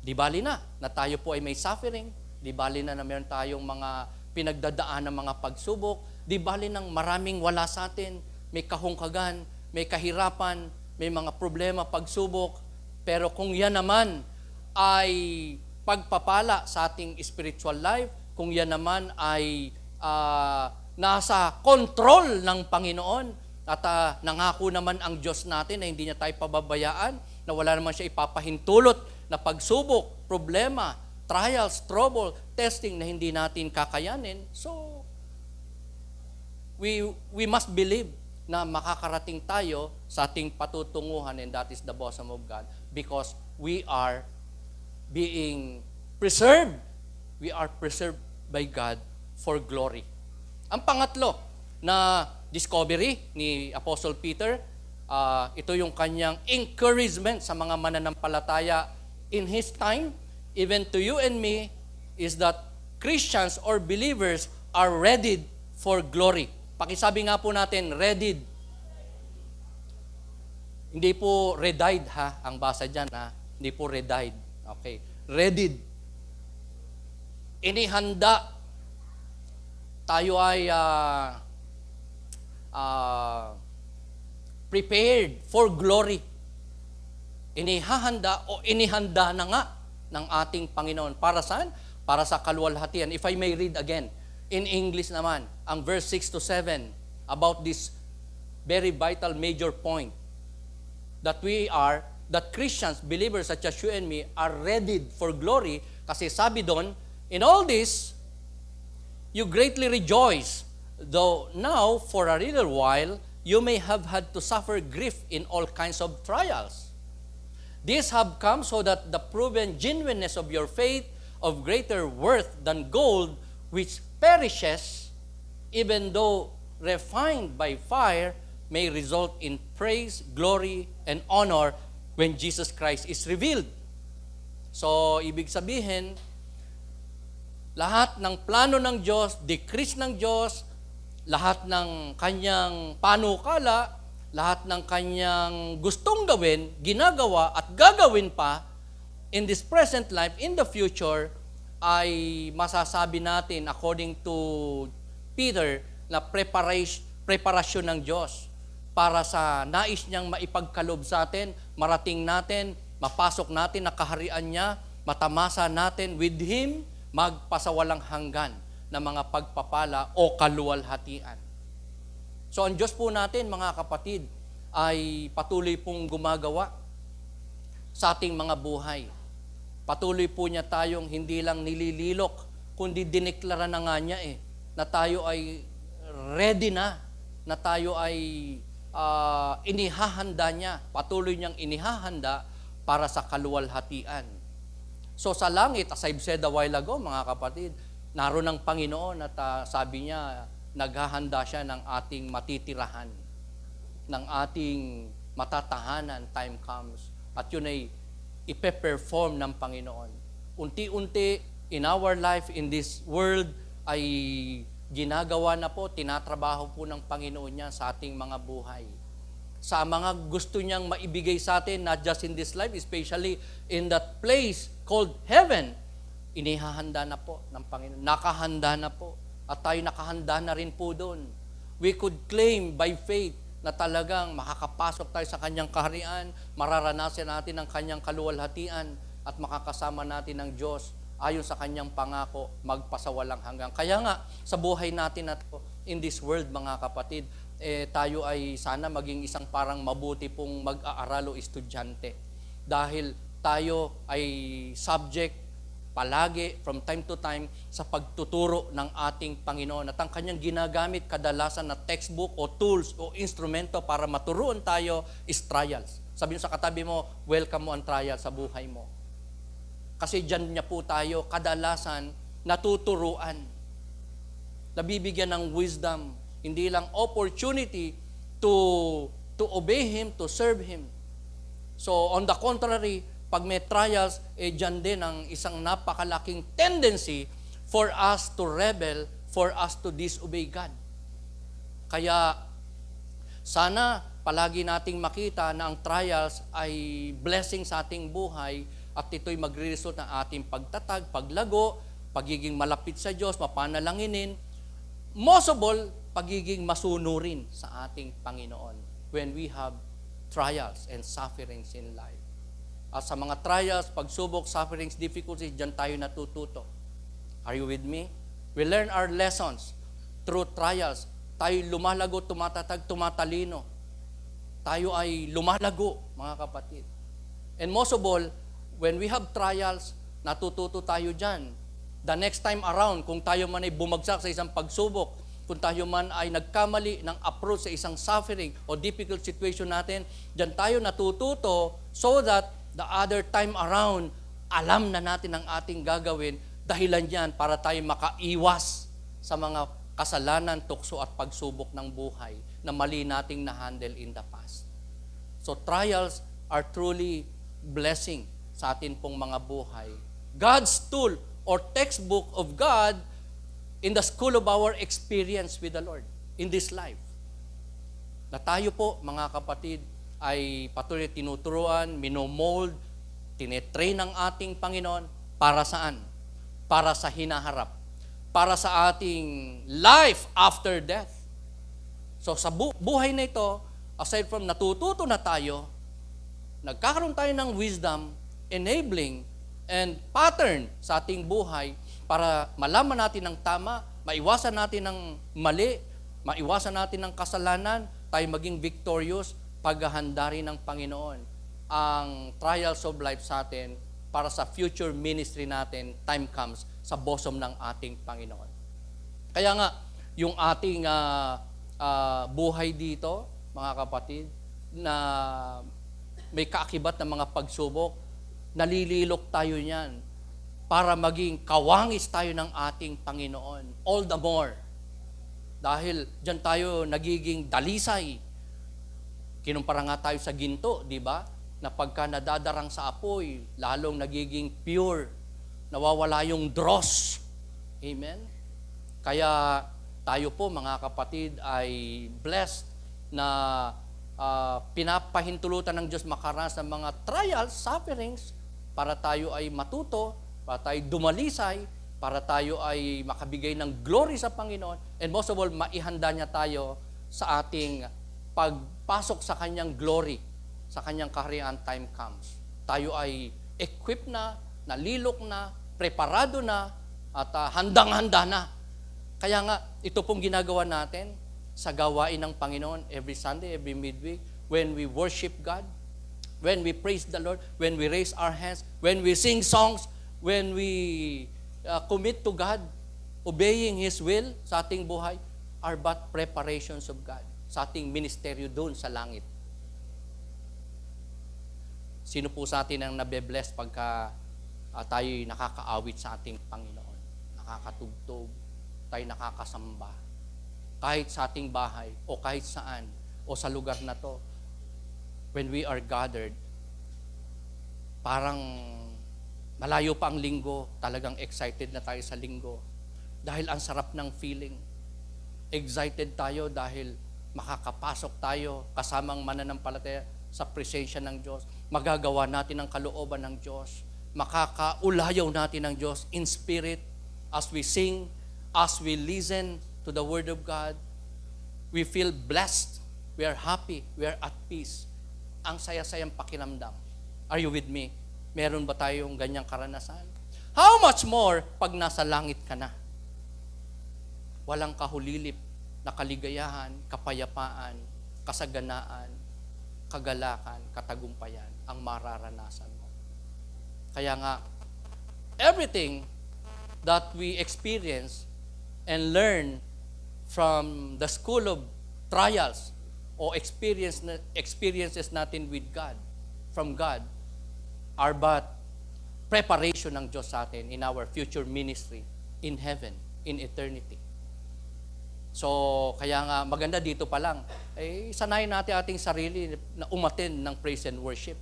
di bali na tayo po ay may suffering, di bali na meron tayong mga pinagdadaan ng mga pagsubok, di bali nang maraming wala sa atin, may kahungkagan, may kahirapan, may mga problema, pagsubok, pero kung yan naman ay pagpapala sa ating spiritual life, kung yan naman ay nasa control ng Panginoon, at nangako naman ang Diyos natin na hindi niya tayo pababayaan, na wala naman siya ipapahintulot na pagsubok, problema, trials, trouble, testing na hindi natin kakayanin. So, we must believe na makakarating tayo sa ating patutunguhan, and that is the bosom of God, because we are being preserved. We are preserved by God for glory. Ang pangatlo na discovery ni Apostle Peter, ito yung kanyang encouragement sa mga mananampalataya in his time, even to you and me, is that Christians or believers are readied for glory. Pakisabi nga po natin, readied. Hindi po readied ha, ang basa dyan ha. Hindi po readied. Okay. Readied. Inihanda. Tayo ay prepared for glory. Inihahanda o inihanda na nga ng ating Panginoon. Para saan? Para sa kaluwalhatian. If I may read again, in English naman, ang verse 6 to 7, about this very vital major point, that Christians, believers such as you and me, are readied for glory. Kasi sabi doon, in all this, you greatly rejoice, though now, for a little while, you may have had to suffer grief in all kinds of trials. These have come so that the proven genuineness of your faith, of greater worth than gold, which perishes, even though refined by fire, may result in praise, glory, and honor when Jesus Christ is revealed. So, ibig sabihin, lahat ng plano ng Diyos, decrees ng Diyos, lahat ng kanyang panukala, lahat ng kanyang gustong gawin, ginagawa at gagawin pa in this present life, in the future, ay masasabi natin, according to Peter, na preparasyon ng Diyos para sa nais niyang maipagkalob sa atin, marating natin, mapasok natin na kaharian niya, matamasa natin with Him, magpasawalang hanggan na mga pagpapala o kaluwalhatian. So ang Diyos po natin, mga kapatid, ay patuloy pong gumagawa sa ating mga buhay. Patuloy po niya tayong hindi lang nilililok, kundi dineklara na nga niya na tayo ay ready na tayo ay inihahanda niya. Patuloy niyang inihahanda para sa kaluwalhatian. So sa langit, as I've said a while ago, mga kapatid, naroon ang Panginoon at sabi niya, naghahanda siya ng ating matitirahan, ng ating matatahanan, time comes. At yun ay ipe-perform ng Panginoon. Unti-unti, in our life, in this world, ay ginagawa na po, tinatrabaho po ng Panginoon niya sa ating mga buhay. Sa mga gusto niyang maibigay sa atin, not just in this life, especially in that place called heaven, inihahanda na po ng Panginoon. Nakahanda na po. At tayo nakahanda na rin po doon. We could claim by faith na talagang makakapasok tayo sa kanyang kaharian, mararanasan natin ang kanyang kaluwalhatian, at makakasama natin ang Diyos ayon sa kanyang pangako, magpasawalang hanggang. Kaya nga, sa buhay natin at in this world, mga kapatid, tayo ay sana maging isang parang mabuti pong mag-aaral o estudyante. Dahil tayo ay subject palagi, from time to time, sa pagtuturo ng ating Panginoon. At ang kanyang ginagamit kadalasan na textbook o tools o instrumento para maturuan tayo is trials. Sabihin sa katabi mo, welcome mo ang trial sa buhay mo. Kasi dyan niya po tayo kadalasan natuturuan. Nabibigyan ng wisdom, hindi lang opportunity to obey Him, to serve Him. So on the contrary, pag may trials, dyan din ang isang napakalaking tendency for us to rebel, for us to disobey God. Kaya sana palagi nating makita na ang trials ay blessing sa ating buhay at ito'y magre-result ng ating pagtatag, paglago, pagiging malapit sa Diyos, mapanalanginin, most of all, pagiging masunurin sa ating Panginoon when we have trials and sufferings in life. At sa mga trials, pagsubok, sufferings, difficulties, dyan tayo natututo. Are you with me? We learn our lessons through trials. Tayo lumalago, tumatatag, tumatalino. Tayo ay lumalago, mga kapatid. And most of all, when we have trials, natututo tayo dyan. The next time around, kung tayo man ay bumagsak sa isang pagsubok, kung tayo man ay nagkamali ng approach sa isang suffering o difficult situation natin, dyan tayo natututo so that the other time around, alam na natin ang ating gagawin, dahilan yan para tayo makaiwas sa mga kasalanan, tukso at pagsubok ng buhay na mali nating na-handle in the past. So trials are truly blessing sa atin pong mga buhay. God's tool or textbook of God in the school of our experience with the Lord in this life. Na tayo po, mga kapatid, ay patuloy tinuturuan, minomold, tinetrain ng ating Panginoon para saan? Para sa hinaharap. Para sa ating life after death. So sa buhay na ito, aside from natututo na tayo, nagkakaroon tayo ng wisdom, enabling, and pattern sa ating buhay para malaman natin ang tama, maiwasan natin ang mali, maiwasan natin ang kasalanan, tayo maging victorious, paghahanda rin ng Panginoon ang trials of life sa atin para sa future ministry natin, time comes, sa bosom ng ating Panginoon. Kaya nga, yung ating buhay dito, mga kapatid, na may kaakibat ng mga pagsubok, nalililok tayo niyan para maging kawangis tayo ng ating Panginoon. All the more. Dahil dyan tayo nagiging dalisay. Kinumpara nga tayo sa ginto, di ba? Na pagka nadadarang sa apoy, lalong nagiging pure. Nawawala yung dross. Amen? Kaya tayo po, mga kapatid, ay blessed na pinapahintulutan ng Diyos makaranas ng mga trials, sufferings, para tayo ay matuto, para tayo dumalisay, para tayo ay makabigay ng glory sa Panginoon, and most of all, maihanda niya tayo sa ating pagpasok sa kanyang glory, sa kanyang kaharian, time comes. Tayo ay equipped na, nalilok na, preparado na, at handang-handa na. Kaya nga, ito pong ginagawa natin, sa gawain ng Panginoon every Sunday, every midweek, when we worship God, when we praise the Lord, when we raise our hands, when we sing songs, when we commit to God, obeying His will sa ating buhay, are but preparations of God sa ating ministeryo doon sa langit. Sino po sa atin ang nabe-bless pagka tayo'y nakakaawit sa ating Panginoon, nakakatugtog, tayo nakakasamba, kahit sa ating bahay o kahit saan o sa lugar na to, when we are gathered, parang malayo pa ang linggo, talagang excited na tayo sa linggo. Dahil ang sarap ng feeling. Excited tayo dahil makakapasok tayo kasamang mananampalataya sa presensya ng Diyos. Magagawa natin ang kalooban ng Diyos. Makakaulayaw natin ng Diyos in spirit as we sing, as we listen to the Word of God. We feel blessed. We are happy. We are at peace. Ang saya-sayang pakiramdam. Are you with me? Meron ba tayong ganyang karanasan? How much more pag nasa langit ka na? Walang kahulilip na kaligayahan, kapayapaan, kasaganaan, kagalakan, katagumpayan ang mararanasan mo. Kaya nga, everything that we experience and learn from the school of trials o experiences natin with God, from God, are but preparation ng Diyos sa atin in our future ministry in heaven, in eternity. So, kaya nga maganda dito pa lang, sanayin natin ating sarili na umattend ng praise and worship.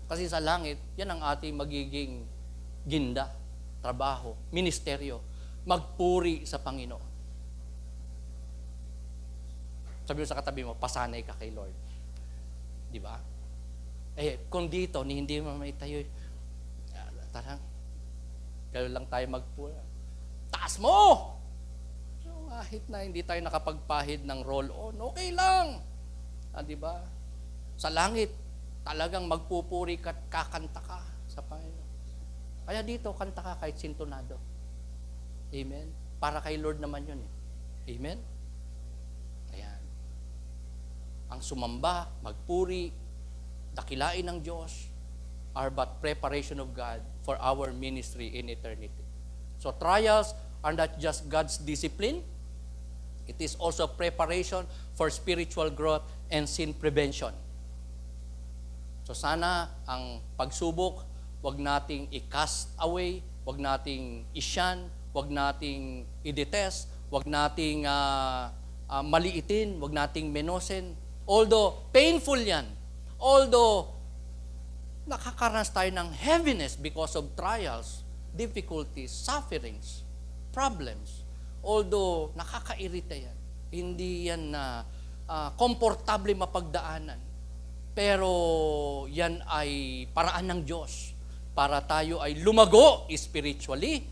Kasi sa langit, yan ang ating magiging ginda, trabaho, ministeryo, magpuri sa Panginoon. Sabi mo sa katabi mo, pasanay ka kay Lord. Di ba? Kung dito, hindi mo maitayo, tarang, gano'n lang tayo magpuri. Taas mo! Kahit na hindi tayo nakapagpahid ng roll-on, okay lang. Di ba? Sa langit, talagang magpupuri ka at kakanta ka sa Panginoon. Kaya dito, kanta ka kahit sintonado. Amen? Para kay Lord naman yun. Amen? Ayan. Ang sumamba, magpuri, dakilain ng Diyos, are but preparation of God for our ministry in eternity. So trials are not just God's discipline, it is also preparation for spiritual growth and sin prevention. So sana ang pagsubok, wag nating i-cast away, wag nating isyan, wag nating i-detest, wag nating maliitin, wag nating menosin. Although painful yan, although nakakaranas tayo ng heaviness because of trials, difficulties, sufferings, problems, although nakakairita yan, hindi yan na komportable mapagdaanan. Pero yan ay paraan ng Diyos para tayo ay lumago spiritually,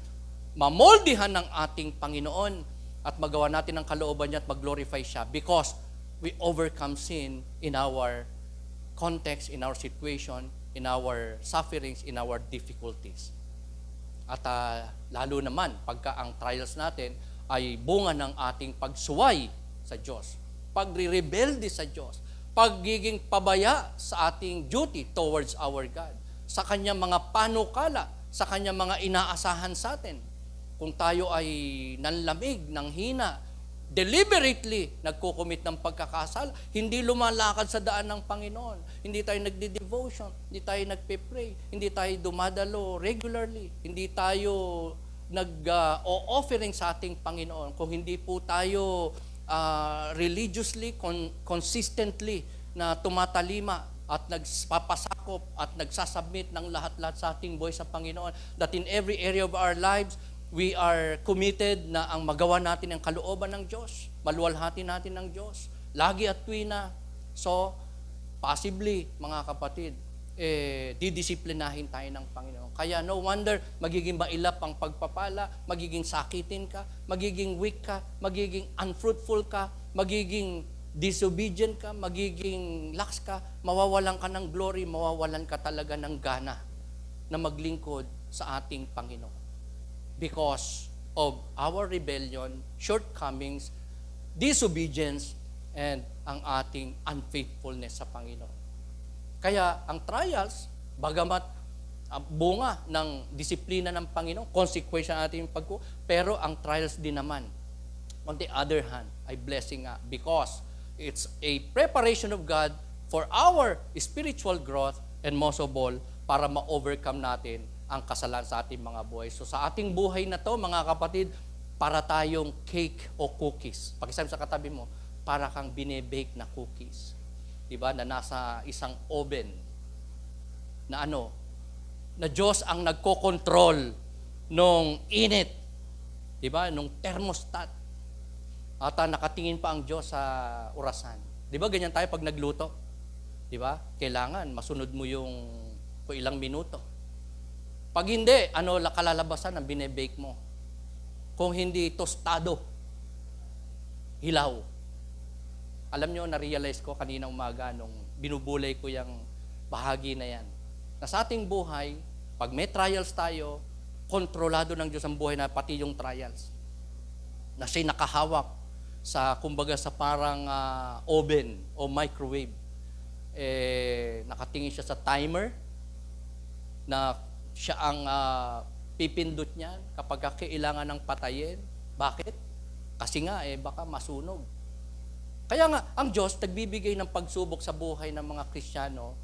mamoldihan ng ating Panginoon at magawa natin ang kalooban niya at mag-glorify siya because we overcome sin in our context, in our situation, in our sufferings, in our difficulties. At lalo naman, pagka ang trials natin ay bunga ng ating pagsuway sa Diyos, pagre-rebelde sa Diyos, pagiging pabaya sa ating duty towards our God, sa Kanyang mga panukala, sa Kanyang mga inaasahan sa atin. Kung tayo ay nanlamig, nanghina, deliberately nagkukumit ng pagkakasala, hindi lumalakad sa daan ng Panginoon, hindi tayo nagde-devotion, hindi tayo nagpe-pray, hindi tayo dumadalo regularly, hindi tayo nag-offering sa ating Panginoon, kung hindi po tayo religiously, consistently na tumatalima at nagpapasakop at nagsasubmit ng lahat-lahat sa ating buhay sa Panginoon, that in every area of our lives, we are committed na ang magawa natin ang kalooban ng Diyos, maluwalhati natin ng Diyos, lagi at tuwina. So, possibly, mga kapatid, didisiplinahin tayo ng Panginoon. Kaya no wonder, magiging mailap ang pagpapala, magiging sakitin ka, magiging weak ka, magiging unfruitful ka, magiging disobedient ka, magiging lax ka, mawawalan ka ng glory, mawawalan ka talaga ng gana na maglingkod sa ating Panginoon. Because of our rebellion, shortcomings, disobedience, and ang ating unfaithfulness sa Panginoon. Kaya ang trials, bagamat bunga ng disiplina ng Panginoon, consequence ng ating pero ang trials din naman, on the other hand, ay blessing nga because it's a preparation of God for our spiritual growth and most of all, para ma-overcome natin ang kasalanan sa ating mga buhay. So sa ating buhay na to, mga kapatid, para tayong cake o cookies. Pakisabi sa katabi mo, para kang binebake na cookies. Diba? Na nasa isang oven. Na na Diyos ang nagko-control nung init. Diba? Nung thermostat. At nakatingin pa ang Diyos sa orasan. Diba? Ganyan tayo pag nagluto. Diba? Kailangan masunod mo yung kung ilang minuto. Pag hindi, kalalabasan ang binebake mo? Kung hindi tostado, hilaw. Alam nyo, na-realize ko kanina umaga nung binubulay ko yung bahagi na yan. Na sa ating buhay, pag may trials tayo, kontrolado ng Diyos ang buhay na pati yung trials. Na siya nakahawak sa, kumbaga sa parang oven o microwave. Nakatingin siya sa timer na siya ang pipindot niyan kapag kailangan ng patayin. Bakit? Kasi nga, baka masunog. Kaya nga, ang Diyos nagbibigay ng pagsubok sa buhay ng mga Kristiyano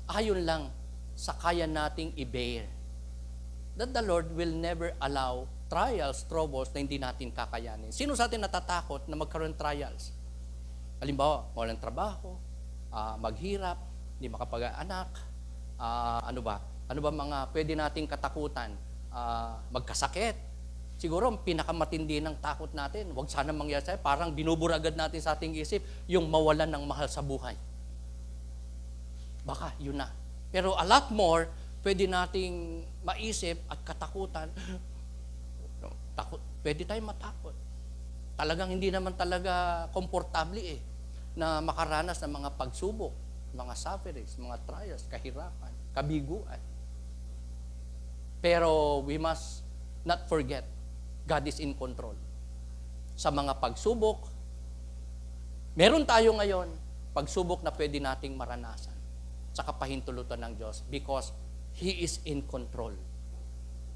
ayon lang sa kaya nating i-bear. That the Lord will never allow trials, troubles na hindi natin kakayanin. Sino sa atin natatakot na magkaroon trials? Halimbawa, walang trabaho, maghirap, hindi makapag-anak, ano ba mga pwede nating katakutan? Magkasakit. Siguro, ang pinakamatindi ng takot natin, huwag sana mangyari sa'yo, parang binubura agad natin sa ating isip, yung mawalan ng mahal sa buhay. Baka, yun na. Pero a lot more, pwede nating maisip at katakutan. Pwede tayong matakot. Talagang hindi naman talaga komportable na makaranas ng mga pagsubok, mga sufferings, mga trials, kahirapan, kabiguan. Pero we must not forget, God is in control. Sa mga pagsubok, meron tayo ngayon, pagsubok na pwede nating maranasan sa kapahintulutan ng Diyos because He is in control.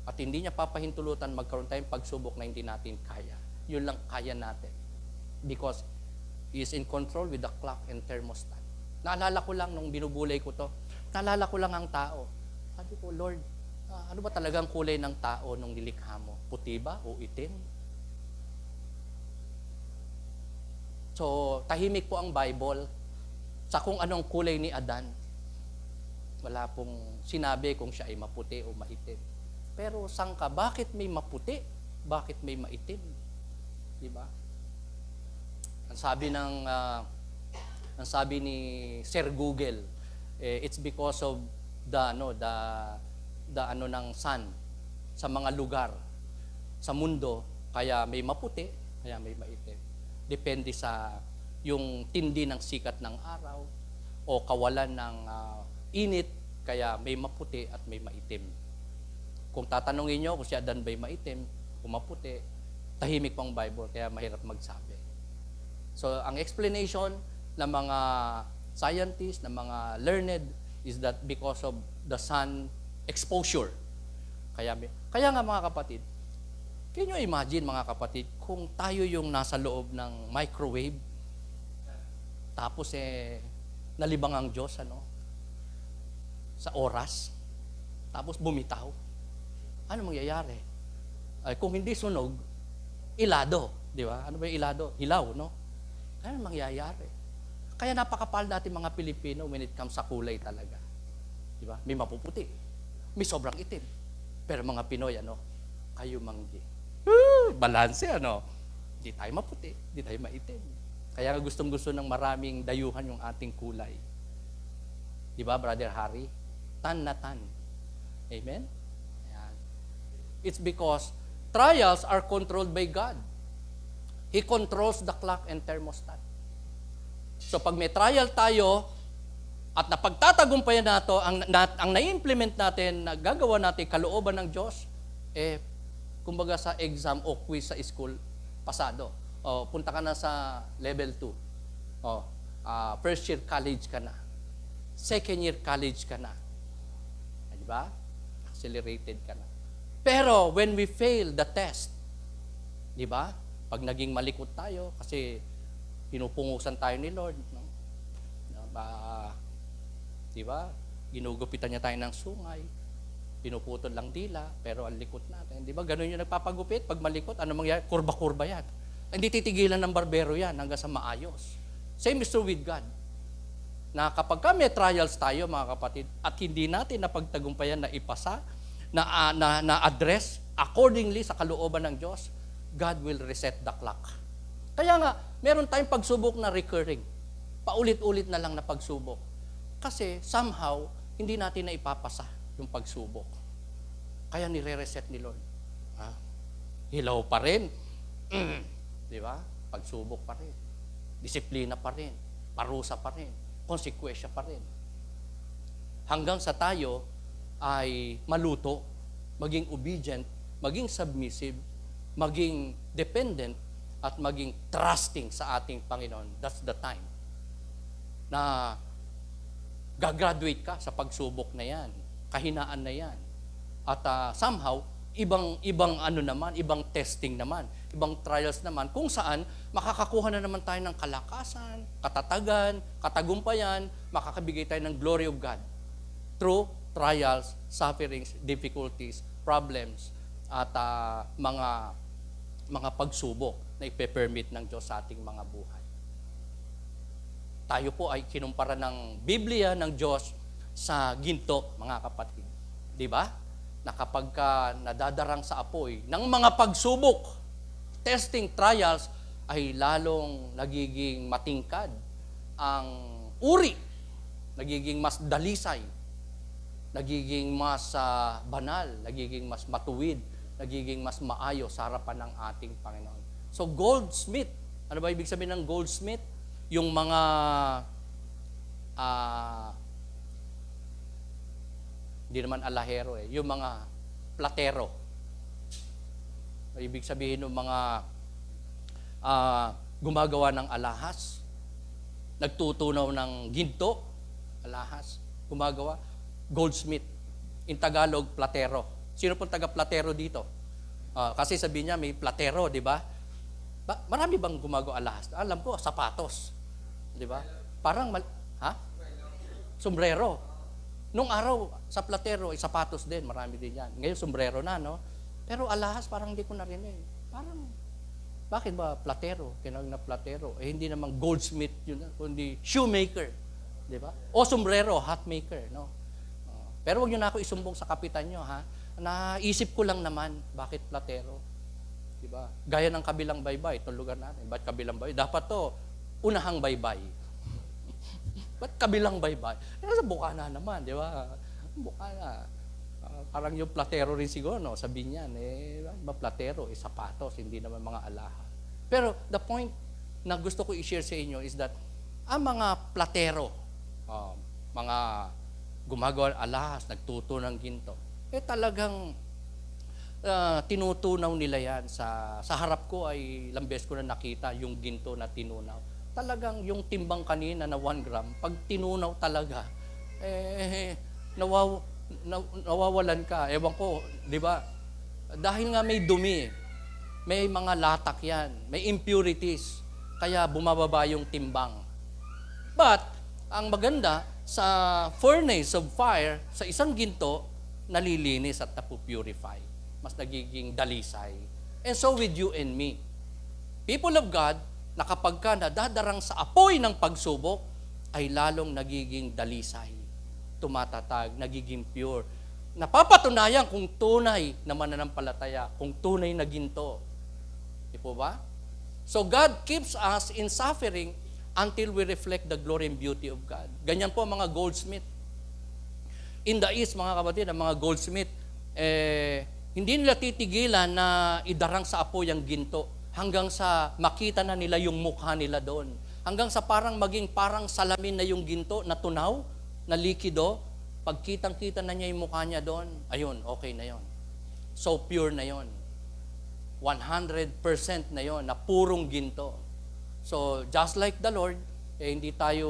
At hindi niya papahintulutan magkaroon tayong pagsubok na hindi natin kaya. Yun lang kaya natin. Because He is in control with the clock and thermostat. Naalala ko lang nung binubulay ko to, naalala ko lang ang tao. Sabi ko, Lord, ano ba talagang kulay ng tao nung nilikha mo? Puti ba o itim? So, tahimik po ang Bible sa kung anong kulay ni Adan. Wala pong sinabi kung siya ay maputi o maitim. Pero sangka, bakit may maputi? Bakit may maitim? Di ba? Ang sabi ni Sir Google, it's because of the ng sun sa mga lugar sa mundo, kaya may maputi, kaya may maitim. Depende sa yung tindi ng sikat ng araw o kawalan ng init, kaya may maputi at may maitim. Kung tatanungin nyo kung si Adan ba'y maitim o maputi, tahimik pang Bible, kaya mahirap magsabi. So, ang explanation ng mga scientists, ng mga learned, is that because of the sun exposure. Kaya nga mga kapatid, can you imagine mga kapatid, kung tayo yung nasa loob ng microwave, tapos nalibang ang Diyos, sa oras, tapos bumitaw, ano mangyayari? Kung hindi sunog, ilado, di ba? Ano ba yung ilado? Hilaw, no? Ano mangyayari? Kaya napakapal natin mga Pilipino when it comes sa kulay talaga. Di ba? May mapuputi, may sobrang itim. Pero mga Pinoy, kayo manggi. Balanse, Di tayo maputi, di tayo maitim. Kaya gustong-gusto ng maraming dayuhan yung ating kulay. Di ba, Brother Harry? Tan na tan. Amen? Ayan. It's because trials are controlled by God. He controls the clock and thermostat. So pag may trial tayo, at napagtatagumpayan nato, ang na-implement natin, gagawa natin kalooban ng Diyos, kumbaga sa exam o quiz sa school, pasado. O, punta ka na sa level 2. First year college ka na. Second year college ka na. Di ba? Accelerated ka na. Pero when we fail the test, di ba? Pag naging malikot tayo, kasi pinupungusan tayo ni Lord, no? Di ba? Ginugupitan niya tayo ng sungay, pinuputol lang dila, pero ang likot natin. Di ba? Ganun yung nagpapagupit. Pag malikot, ano mangyayari? Kurba-kurba yan. Hindi titigilan ng barbero yan hanggang sa maayos. Same is true with God. Na kapag may trials tayo, mga kapatid, at hindi natin napagtagumpayan na ipasa, na address accordingly sa kalooban ng Diyos, God will reset the clock. Kaya nga, meron tayong pagsubok na recurring. Paulit-ulit na lang na pagsubok. Kasi somehow, hindi natin na ipapasa yung pagsubok. Kaya nire-reset ni Lord. Hilaw pa rin. Di ba? Pagsubok pa rin. Disiplina pa rin. Parusa pa rin. Konsekwensya pa rin. Hanggang sa tayo ay maluto, maging obedient, maging submissive, maging dependent, at maging trusting sa ating Panginoon. That's the time na gagraduate ka sa pagsubok na yan, kahinaan na yan. At somehow, ibang testing naman, ibang trials naman, kung saan makakakuha na naman tayo ng kalakasan, katatagan, katagumpayan, makakabigay tayo ng glory of God through trials, sufferings, difficulties, problems, at mga pagsubok na ipe-permit ng Diyos sa ating mga buhay. Tayo po ay kinumpara ng Biblia ng Diyos sa ginto, mga kapatid. Di ba? Na kapag nadadarang sa apoy ng mga pagsubok, testing, trials, ay lalong nagiging matingkad ang uri, nagiging mas dalisay, nagiging mas banal, nagiging mas matuwid, nagiging mas maayos sa harapan ng ating Panginoon. So goldsmith, ano ba ibig sabihin ng goldsmith? Yung mga hindi naman alahero yung mga platero. Ibig sabihin ng mga gumagawa ng alahas, nagtutunaw ng ginto, alahas, gumagawa, goldsmith. In Tagalog, platero. Sino pong taga-platero dito? Kasi sabi niya may platero, di ba? Marami bang gumagawa alahas? Alam ko, sapatos. Di ba? Parang, sombrero. Nung araw, sa platero, sapatos din, marami din yan. Ngayon, sombrero na, no? Pero alahas, parang hindi ko narinig. Parang, bakit ba platero? Tinawag na platero. Hindi naman goldsmith yun, kundi shoemaker. Di ba? O sombrero, hat maker, no? Pero wag nyo na ako isumbong sa kapitan nyo, ha? Naisip ko lang naman, bakit platero? Di ba? Gaya ng kabilang baybay, itong lugar natin. Ba't kabilang baybay? Dapat to, unahang baybay. Ba't kabilang baybay? Sa Bukana naman, di ba? Bukana. Parang yung platero rin siguro, no? Sabi niyan, platero, sapatos, hindi naman mga alahas. Pero the point na gusto ko i-share sa inyo is that ang mga platero, mga gumagawa alahas, nagtuto ng ginto, talagang tinutunaw nila yan. Sa harap ko ay lambes ko na nakita yung ginto na tinunaw. Talagang yung timbang kanina na 1 gram, pag tinunaw talaga, nawawalan ka. Ewan ko, di ba? Dahil nga may dumi, may mga latak yan, may impurities, kaya bumababa yung timbang. But, ang maganda, sa furnace of fire, sa isang ginto, nalilinis at napupurify. Mas nagiging dalisay. And so with you and me. People of God, na kapag ka nadadarang sa apoy ng pagsubok, ay lalong nagiging dalisay, tumatatag, nagiging pure. Napapatunayan kung tunay na mananampalataya, kung tunay na ginto. Di po ba? So God keeps us in suffering until we reflect the glory and beauty of God. Ganyan po ang mga goldsmith. In the East, mga kapatid, ang mga goldsmith, hindi nila titigilan na idarang sa apoy ang ginto hanggang sa makita na nila yung mukha nila doon. Hanggang sa parang salamin na yung ginto na tunaw, na likido, pag kitang-kita na niya yung mukha niya doon, ayun, okay na yon. So pure na yon. 100% na yon, na purong ginto. So just like the Lord, hindi tayo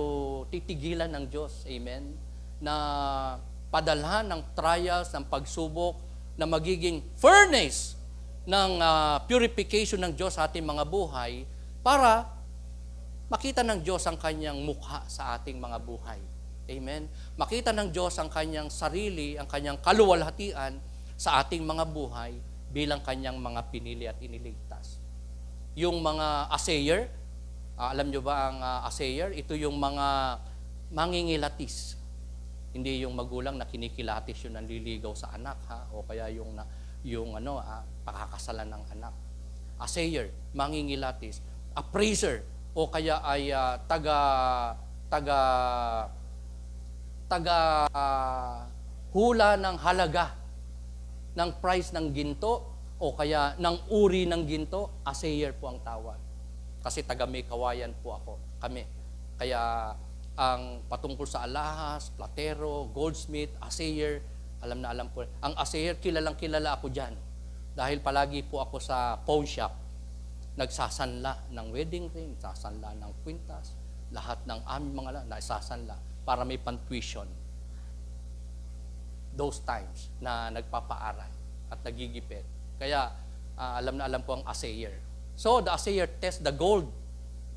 titigilan ng Diyos, amen, na padalhan ng trials, ng pagsubok, na magiging furnace ng purification ng Diyos sa ating mga buhay para makita ng Diyos ang kanyang mukha sa ating mga buhay. Amen? Makita ng Diyos ang kanyang sarili, ang kanyang kaluwalhatian sa ating mga buhay bilang kanyang mga pinili at iniligtas. Yung mga assayer, alam nyo ba ang assayer? Ito yung mga mangingilatis. Hindi yung magulang na kinikilatis yung nanliligaw sa anak, ha? O kaya yung pakakasalan ng anak. Assayer, mangingilatis. Appraiser, o kaya ay hula ng halaga ng price ng ginto o kaya ng uri ng ginto, assayer po ang tawag. Kasi taga may kawayan po kami. Kaya ang patungkol sa alahas, platero, goldsmith, assayer, alam na alam po. Ang assayer, kilalang-kilala ako dyan. Dahil palagi po ako sa pawn shop, nagsasanla ng wedding ring, nagsasanla ng kwintas, lahat ng aming mga nagsasanla para may pan-tuition. Those times na nagpapaaral at nagigipit. Kaya alam na alam po ang assayer. So the assayer tests the gold.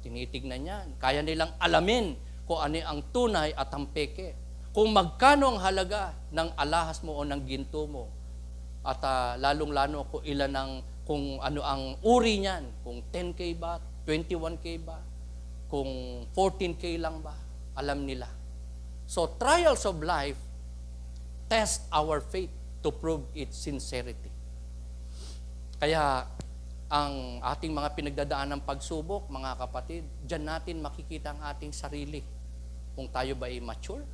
Tinitignan niyan. Kaya nilang alamin kung ano ang tunay at ang peke. Kung magkano ang halaga ng alahas mo o ng ginto mo. At lalong-lalo kung ano ang uri niyan. Kung 10K ba, 21K ba, kung 14K lang ba, alam nila. So trials of life test our faith to prove its sincerity. Kaya ang ating mga pinagdadaan ng pagsubok, mga kapatid, diyan natin makikita ang ating sarili. Kung tayo ba ay mature,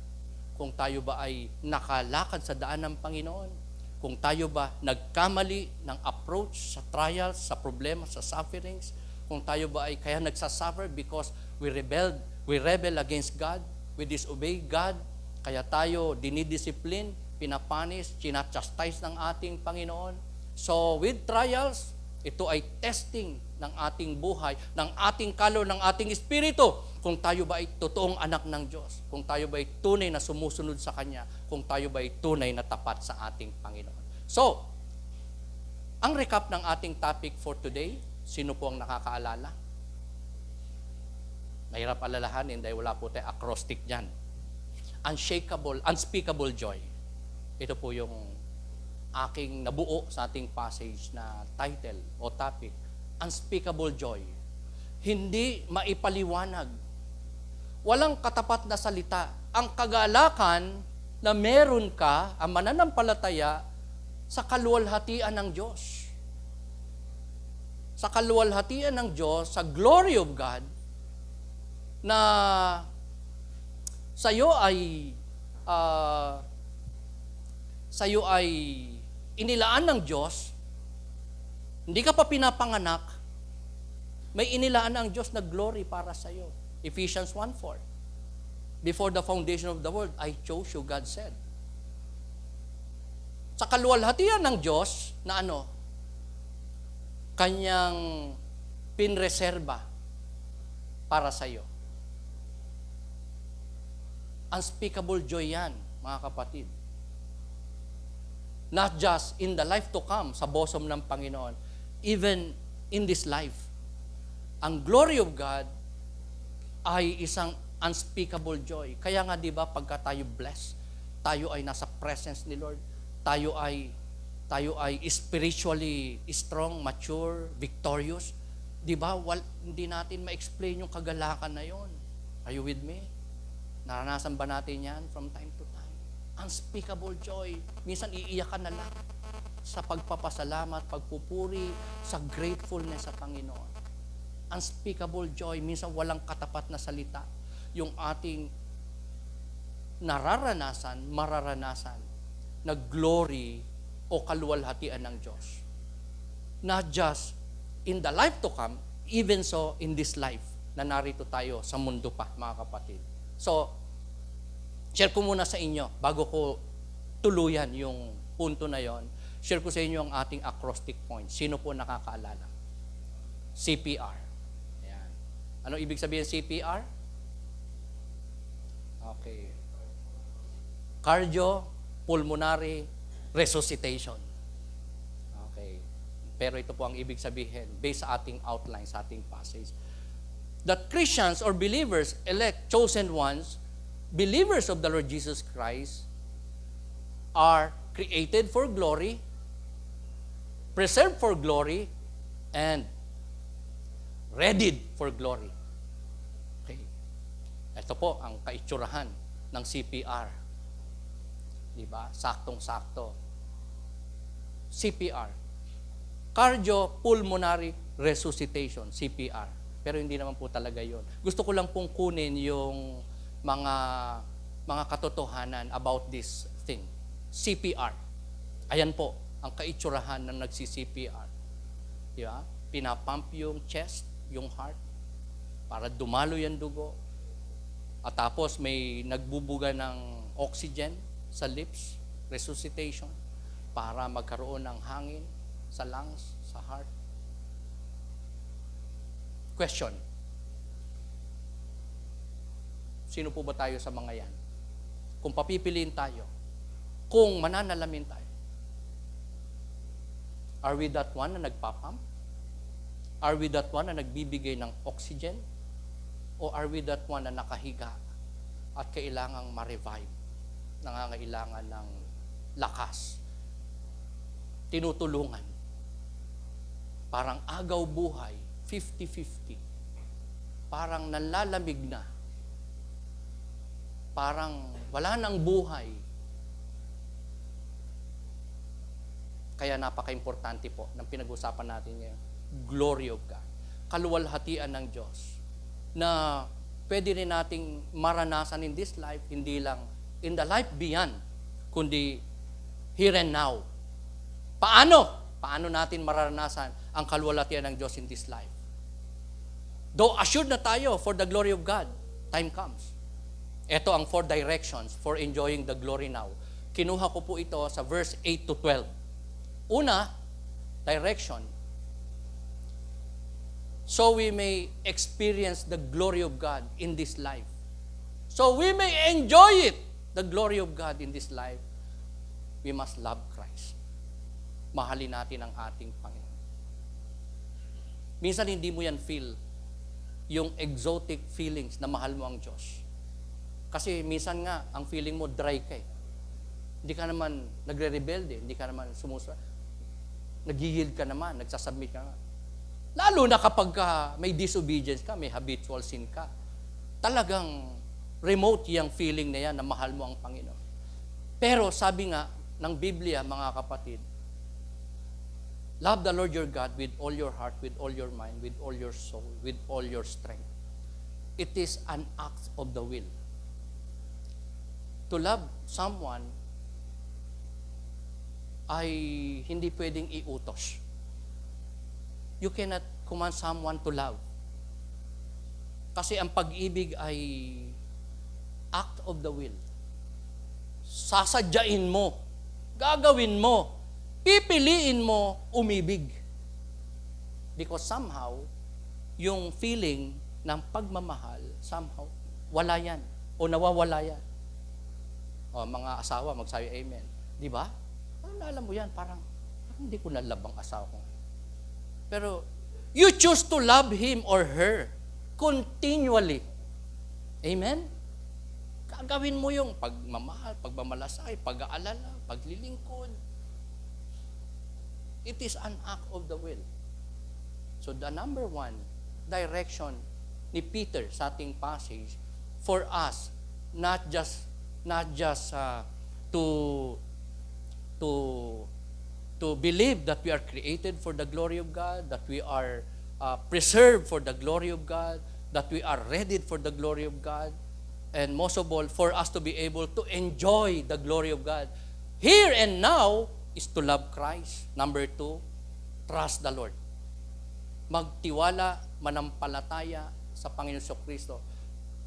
kung tayo ba ay nakalakad sa daan ng Panginoon, kung tayo ba nagkamali ng approach sa trials, sa problema, sa sufferings, kung tayo ba ay kaya nagsasuffer because we rebel against God, we disobey God, kaya tayo dinidisiplin, pinapanis, chinachastise ng ating Panginoon. So with trials, ito ay testing ng ating buhay, ng ating ng ating espiritu. Kung tayo ba ay totoong anak ng Diyos, kung tayo ba ay tunay na sumusunod sa Kanya, kung tayo ba ay tunay na tapat sa ating Panginoon. So, ang recap ng ating topic for today, sino po ang nakakaalala? Mahirap alalahanin dahil wala po tayo acrostic dyan. Unspeakable joy. Ito po yung aking nabuo sa ating passage na title o topic, unspeakable joy. Hindi maipaliwanag. Walang katapat na salita. Ang kagalakan na meron ka, ang mananampalataya, sa kaluwalhatian ng Diyos. Sa kaluwalhatian ng Diyos, sa glory of God, na sa'yo ay inilaan ng Diyos, hindi ka pa pinapanganak, may inilaan ng Diyos na glory para sa iyo. Ephesians 1:4. Before the foundation of the world, I chose you, God said. Sa kaluwalhatian ng Diyos, na Kanyang pinreserba para sa iyo. Unspeakable joy yan, mga kapatid. Not just in the life to come, sa bosom ng Panginoon, even in this life. Ang glory of God ay isang unspeakable joy. Kaya nga 'di ba pagka tayo blessed, tayo ay nasa presence ni Lord, tayo ay spiritually strong, mature, victorious. 'Di ba? Hindi natin ma-explain yung kagalakan na 'yon. Are you with me? Naranasan ba natin 'yan from time to time? Unspeakable joy. Minsan iiyak ka na lang sa pagpapasalamat, pagpupuri, sa gratefulness sa Panginoon. Unspeakable joy, minsan walang katapat na salita yung ating mararanasan na glory o kaluwalhatian ng Diyos. Not just in the life to come, even so in this life na narito tayo sa mundo pa, mga kapatid. So, share ko muna sa inyo, bago ko tuluyan yung punto na yon, share ko sa inyo ang ating acrostic point. Sino po nakakaalala? CPR. Ano ibig sabihin CPR? Okay. Cardiopulmonary resuscitation. Okay. Pero ito po ang ibig sabihin based sa ating outline, sa ating passage. That Christians or believers, elect, chosen ones, believers of the Lord Jesus Christ are created for glory, preserved for glory, and readied for glory. Okay. Ito po ang kaitsurahan ng CPR. Diba? Saktong-sakto. CPR. Cardiopulmonary resuscitation, CPR. Pero hindi naman po talaga yon. Gusto ko lang pong kunin yung mga katotohanan about this thing. CPR. Ayan po, ang kaitsurahan ng nagsi-CPR. Diba? Pinapump yung chest, yung heart, para dumalo yung dugo. At tapos may nagbubuga ng oxygen sa lips, resuscitation, para magkaroon ng hangin sa lungs, sa heart. Question. Sino po ba tayo sa mga yan? Kung papipiliin tayo, kung mananalamin tayo, are we that one na nagpapump? Are we that one na nagbibigay ng oxygen? O are we that one na nakahiga at kailangang ma-revive? Nangangailangan ng lakas. Tinutulungan. Parang agaw buhay, 50-50. Parang nanlalamig na. Parang wala nang buhay. Kaya napaka-importante po ng pinag-usapan natin ngayon. Glory of God. Kaluwalhatian ng Diyos na pwede rin nating maranasan in this life, hindi lang in the life beyond, kundi here and now. Paano natin maranasan ang kaluwalhatian ng Diyos in this life? Though assured na tayo for the glory of God, time comes. Ito ang 4 directions for enjoying the glory now. Kinuha ko po ito sa verse 8 to 12. Una, direction. So we may experience the glory of God in this life. So we may enjoy it, the glory of God in this life. We must love Christ. Mahalin natin ang ating Panginoon. Minsan hindi mo yan feel, yung exotic feelings na mahal mo ang Diyos. Kasi minsan nga, ang feeling mo dry ka eh. Hindi ka naman nagre-rebelde, hindi ka naman nag-yield ka naman, nagsasubmit ka naman. Lalo na kapag may disobedience ka, may habitual sin ka. Talagang remote yung feeling na yan na mahal mo ang Panginoon. Pero sabi nga ng Biblia, mga kapatid, love the Lord your God with all your heart, with all your mind, with all your soul, with all your strength. It is an act of the will. To love someone ay hindi pwedeng iutos. You cannot command someone to love. Kasi ang pag-ibig ay act of the will. Sasadyain mo, gagawin mo, pipiliin mo umibig. Because somehow, yung feeling ng pagmamahal, somehow, wala yan. O nawawala yan. O, mga asawa, magsabi amen. Di ba? Alam mo yan, parang hindi ko na-love ang asawa ko. Pero, you choose to love him or her continually. Amen? Gagawin mo yung pagmamahal, pagmamalasay, pag-aalala, paglilingkod. It is an act of the will. So the number 1 direction ni Peter sa ating passage for us, not just to believe that we are created for the glory of God, that we are preserved for the glory of God, that we are ready for the glory of God, and most of all, for us to be able to enjoy the glory of God. Here and now is to love Christ. Number 2, trust the Lord. Magtiwala, manampalataya sa Panginoon Kristo.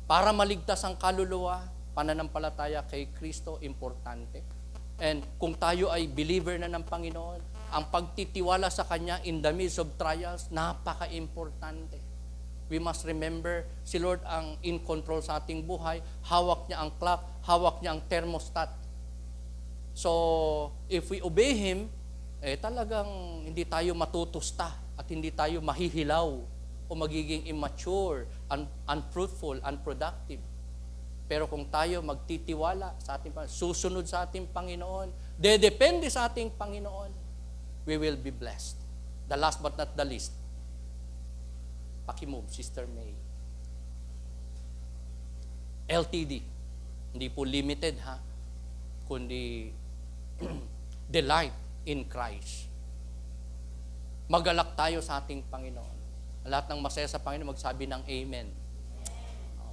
Para maligtas ang kaluluwa, pananampalataya kay Kristo, importante. And kung tayo ay believer na ng Panginoon, ang pagtitiwala sa Kanya in the midst of trials, napaka-importante. We must remember, si Lord ang in control sa ating buhay. Hawak niya ang clock, hawak niya ang thermostat. So, if we obey Him, talagang hindi tayo matutusta at hindi tayo mahihilaw o magiging immature, unfruitful, unproductive. Pero kung tayo magtitiwala sa ating Panginoon, susunod sa ating Panginoon, dedepende sa ating Panginoon, we will be blessed. The last but not the least, pakimove, Sister May. LTD, hindi po limited kundi delight in Christ. Magalak tayo sa ating Panginoon. Lahat ng masaya sa Panginoon, magsabi ng Amen.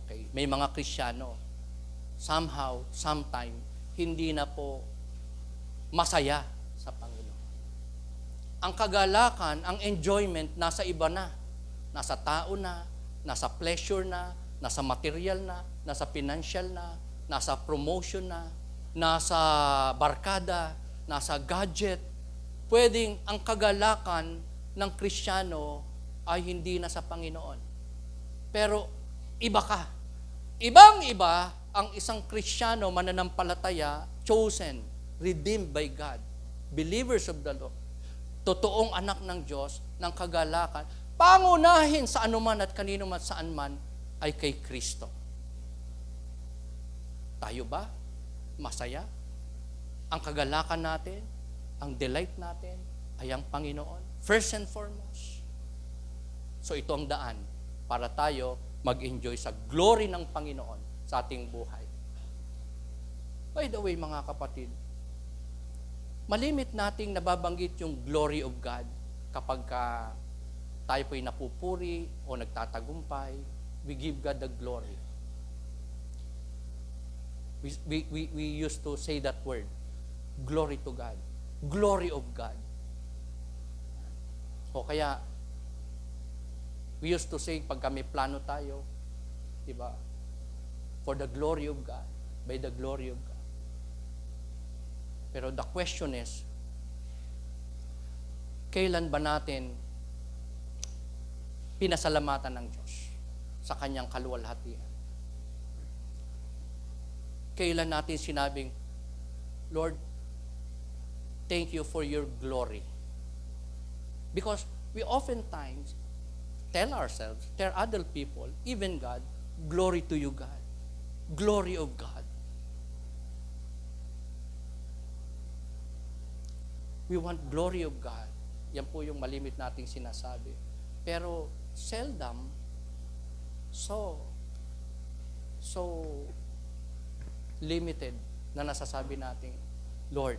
Okay. May mga Kristiyano, somehow, sometime, hindi na po masaya sa Panginoon. Ang kagalakan, ang enjoyment, nasa iba na. Nasa tao na, nasa pleasure na, nasa material na, nasa financial na, nasa promotion na, nasa barkada, nasa gadget. Pwedeng ang kagalakan ng Kristiyano ay hindi na sa Panginoon. Pero iba ka. Ibang-iba ang isang Kristiyano mananampalataya, chosen, redeemed by God, believers of the Lord, totoong anak ng Diyos, ng kagalakan, pangunahin sa anuman at kanino man saan man ay kay Kristo. Tayo ba masaya? Ang kagalakan natin, ang delight natin ay ang Panginoon. First and foremost. So ito ang daan para tayo mag-enjoy sa glory ng Panginoon sa ating buhay. By the way, mga kapatid, malimit nating nababanggit yung glory of God kapag tayo po'y napupuri o nagtatagumpay, we give God the glory. We used to say that word, glory to God, glory of God. O kaya, we used to say, pag kami plano tayo, di ba? For the glory of God, by the glory of God. Pero the question is, kailan ba natin pinasalamatan ng Diyos sa kanyang kaluwalhatian? Kailan natin sinabing, Lord, thank you for your glory. Because we oftentimes tell ourselves, tell other people, even God, glory to you, God. Glory of God. We want glory of God. Yan po yung malimit nating sinasabi. Pero seldom, so limited na nasasabi natin, Lord,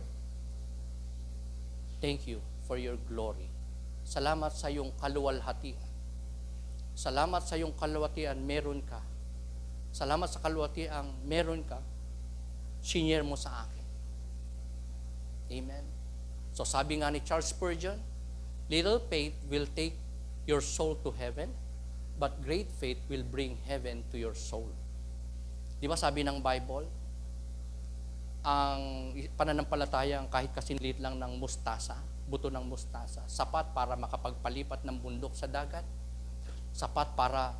thank you for your glory. Salamat sa iyong kaluwalhatian. Salamat sa iyong kaluwalhatian, meron ka. Salamat sa kaluwalhatian, meron ka. Senior mo sa akin. Amen. So sabi nga ni Charles Spurgeon, little faith will take your soul to heaven, but great faith will bring heaven to your soul. Di ba sabi ng Bible, ang pananampalatayang kahit kasinlit lang ng mustasa, buto ng mustasa, sapat para makapagpalipat ng bundok sa dagat, sapat para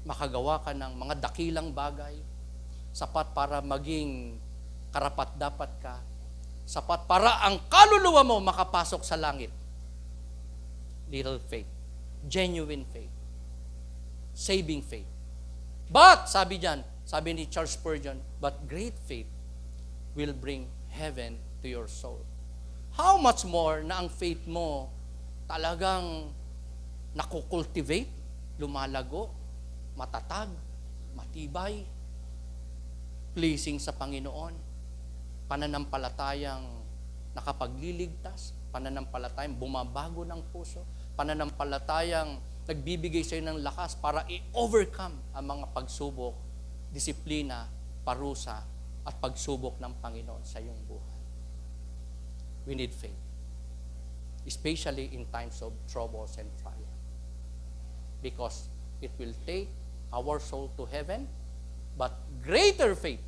makagawa ka ng mga dakilang bagay, sapat para maging karapat-dapat ka, sapat para ang kaluluwa mo makapasok sa langit. Little faith. Genuine faith. Saving faith. But, sabi ni Charles Spurgeon, but great faith will bring heaven to your soul. How much more na ang faith mo talagang nakukultivate, lumalago, matatag, matibay, pleasing sa Panginoon, pananampalatayang nakapagliligtas, pananampalatayang bumabago ng puso, pananampalatayang nagbibigay sa iyo ng lakas para i-overcome ang mga pagsubok, disiplina, parusa, at pagsubok ng Panginoon sa iyong buhay. We need faith, especially in times of troubles and trial, because it will take our soul to heaven, but greater faith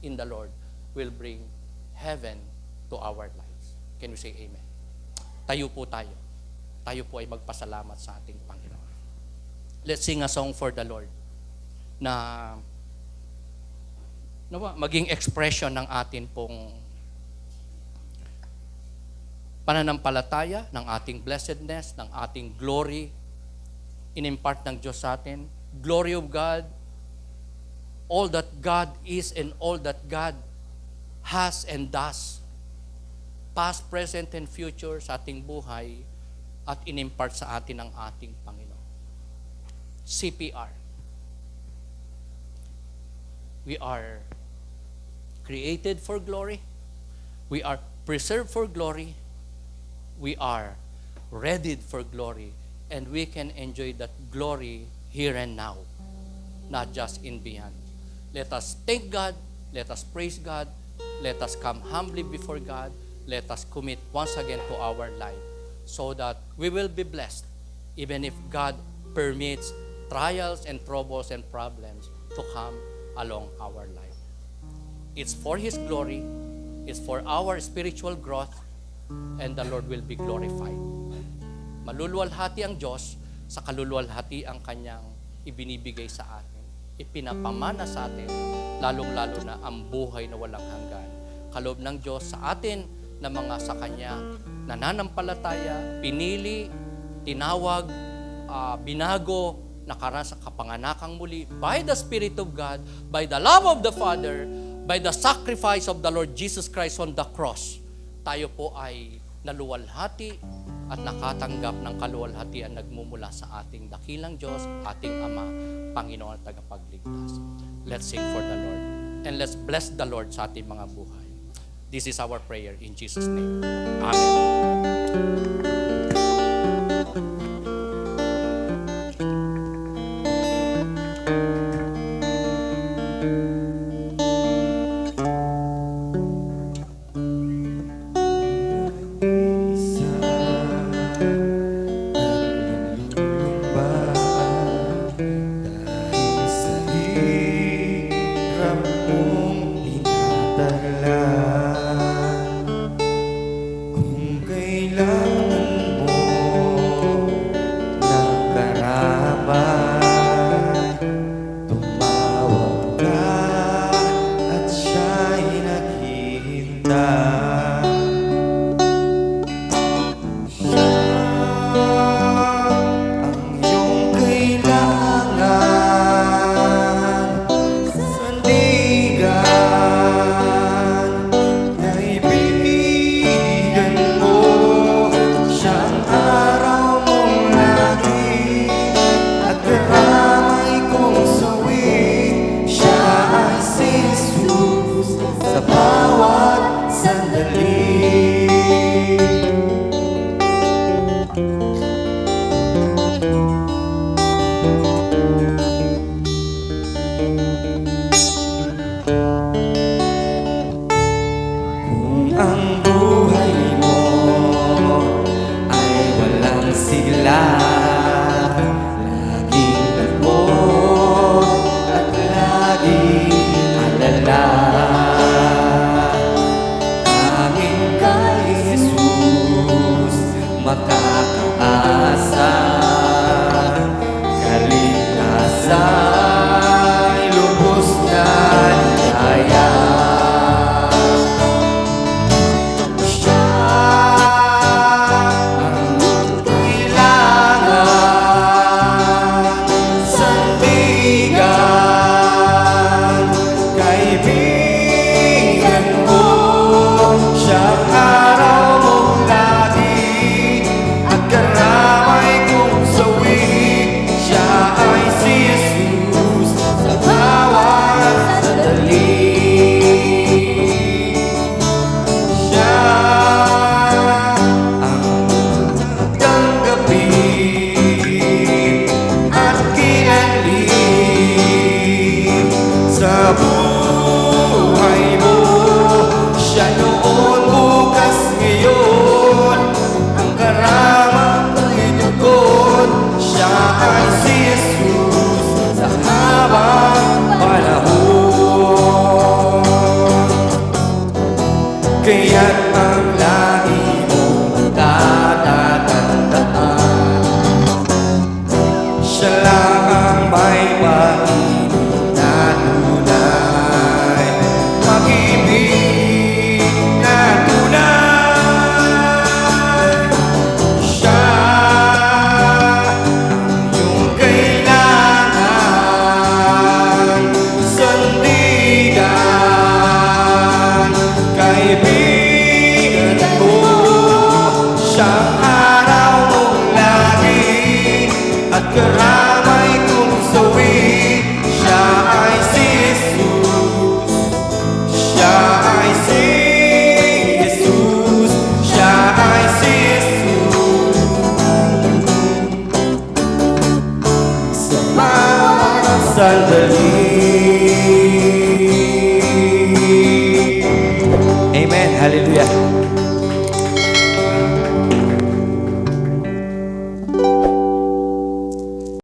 in the Lord will bring heaven to our lives. Can we say amen? Tayo po tayo. tayo po ay magpasalamat sa ating Panginoon. Let's sing a song for the Lord na maging expression ng atin pong pananampalataya, ng ating blessedness, ng ating glory, in-impart ng Diyos sa atin. Glory of God, all that God is and all that God has and does, past, present, and future sa ating buhay, at in-impart sa atin ng ating Panginoon. CPR. We are created for glory. We are preserved for glory. We are readied for glory. And we can enjoy that glory here and now, not just in beyond. Let us thank God. Let us praise God. Let us come humbly before God. Let us commit once again to our life so that we will be blessed even if God permits trials and troubles and problems to come along our life. It's for His glory. It's for our spiritual growth, and the Lord will be glorified. Maluluwalhati ang Diyos, sa kaluluwalhati ang Kanyang ibinibigay sa atin. Ipinapamana sa atin, lalong-lalo na ang buhay na walang hanggan. Kaloob ng Diyos sa atin na mga sa Kanya nananampalataya, pinili, tinawag, binago, nakaran sa kapanganakang muli by the Spirit of God, by the love of the Father, by the sacrifice of the Lord Jesus Christ on the cross. Tayo po ay naluwalhati at nakatanggap ng kaluwalhatian nagmumula sa ating dakilang Diyos, ating Ama, Panginoon at Tagapagligtas. Let's sing for the Lord and let's bless the Lord sa ating mga buhay. This is our prayer in Jesus' name. Amen. Sa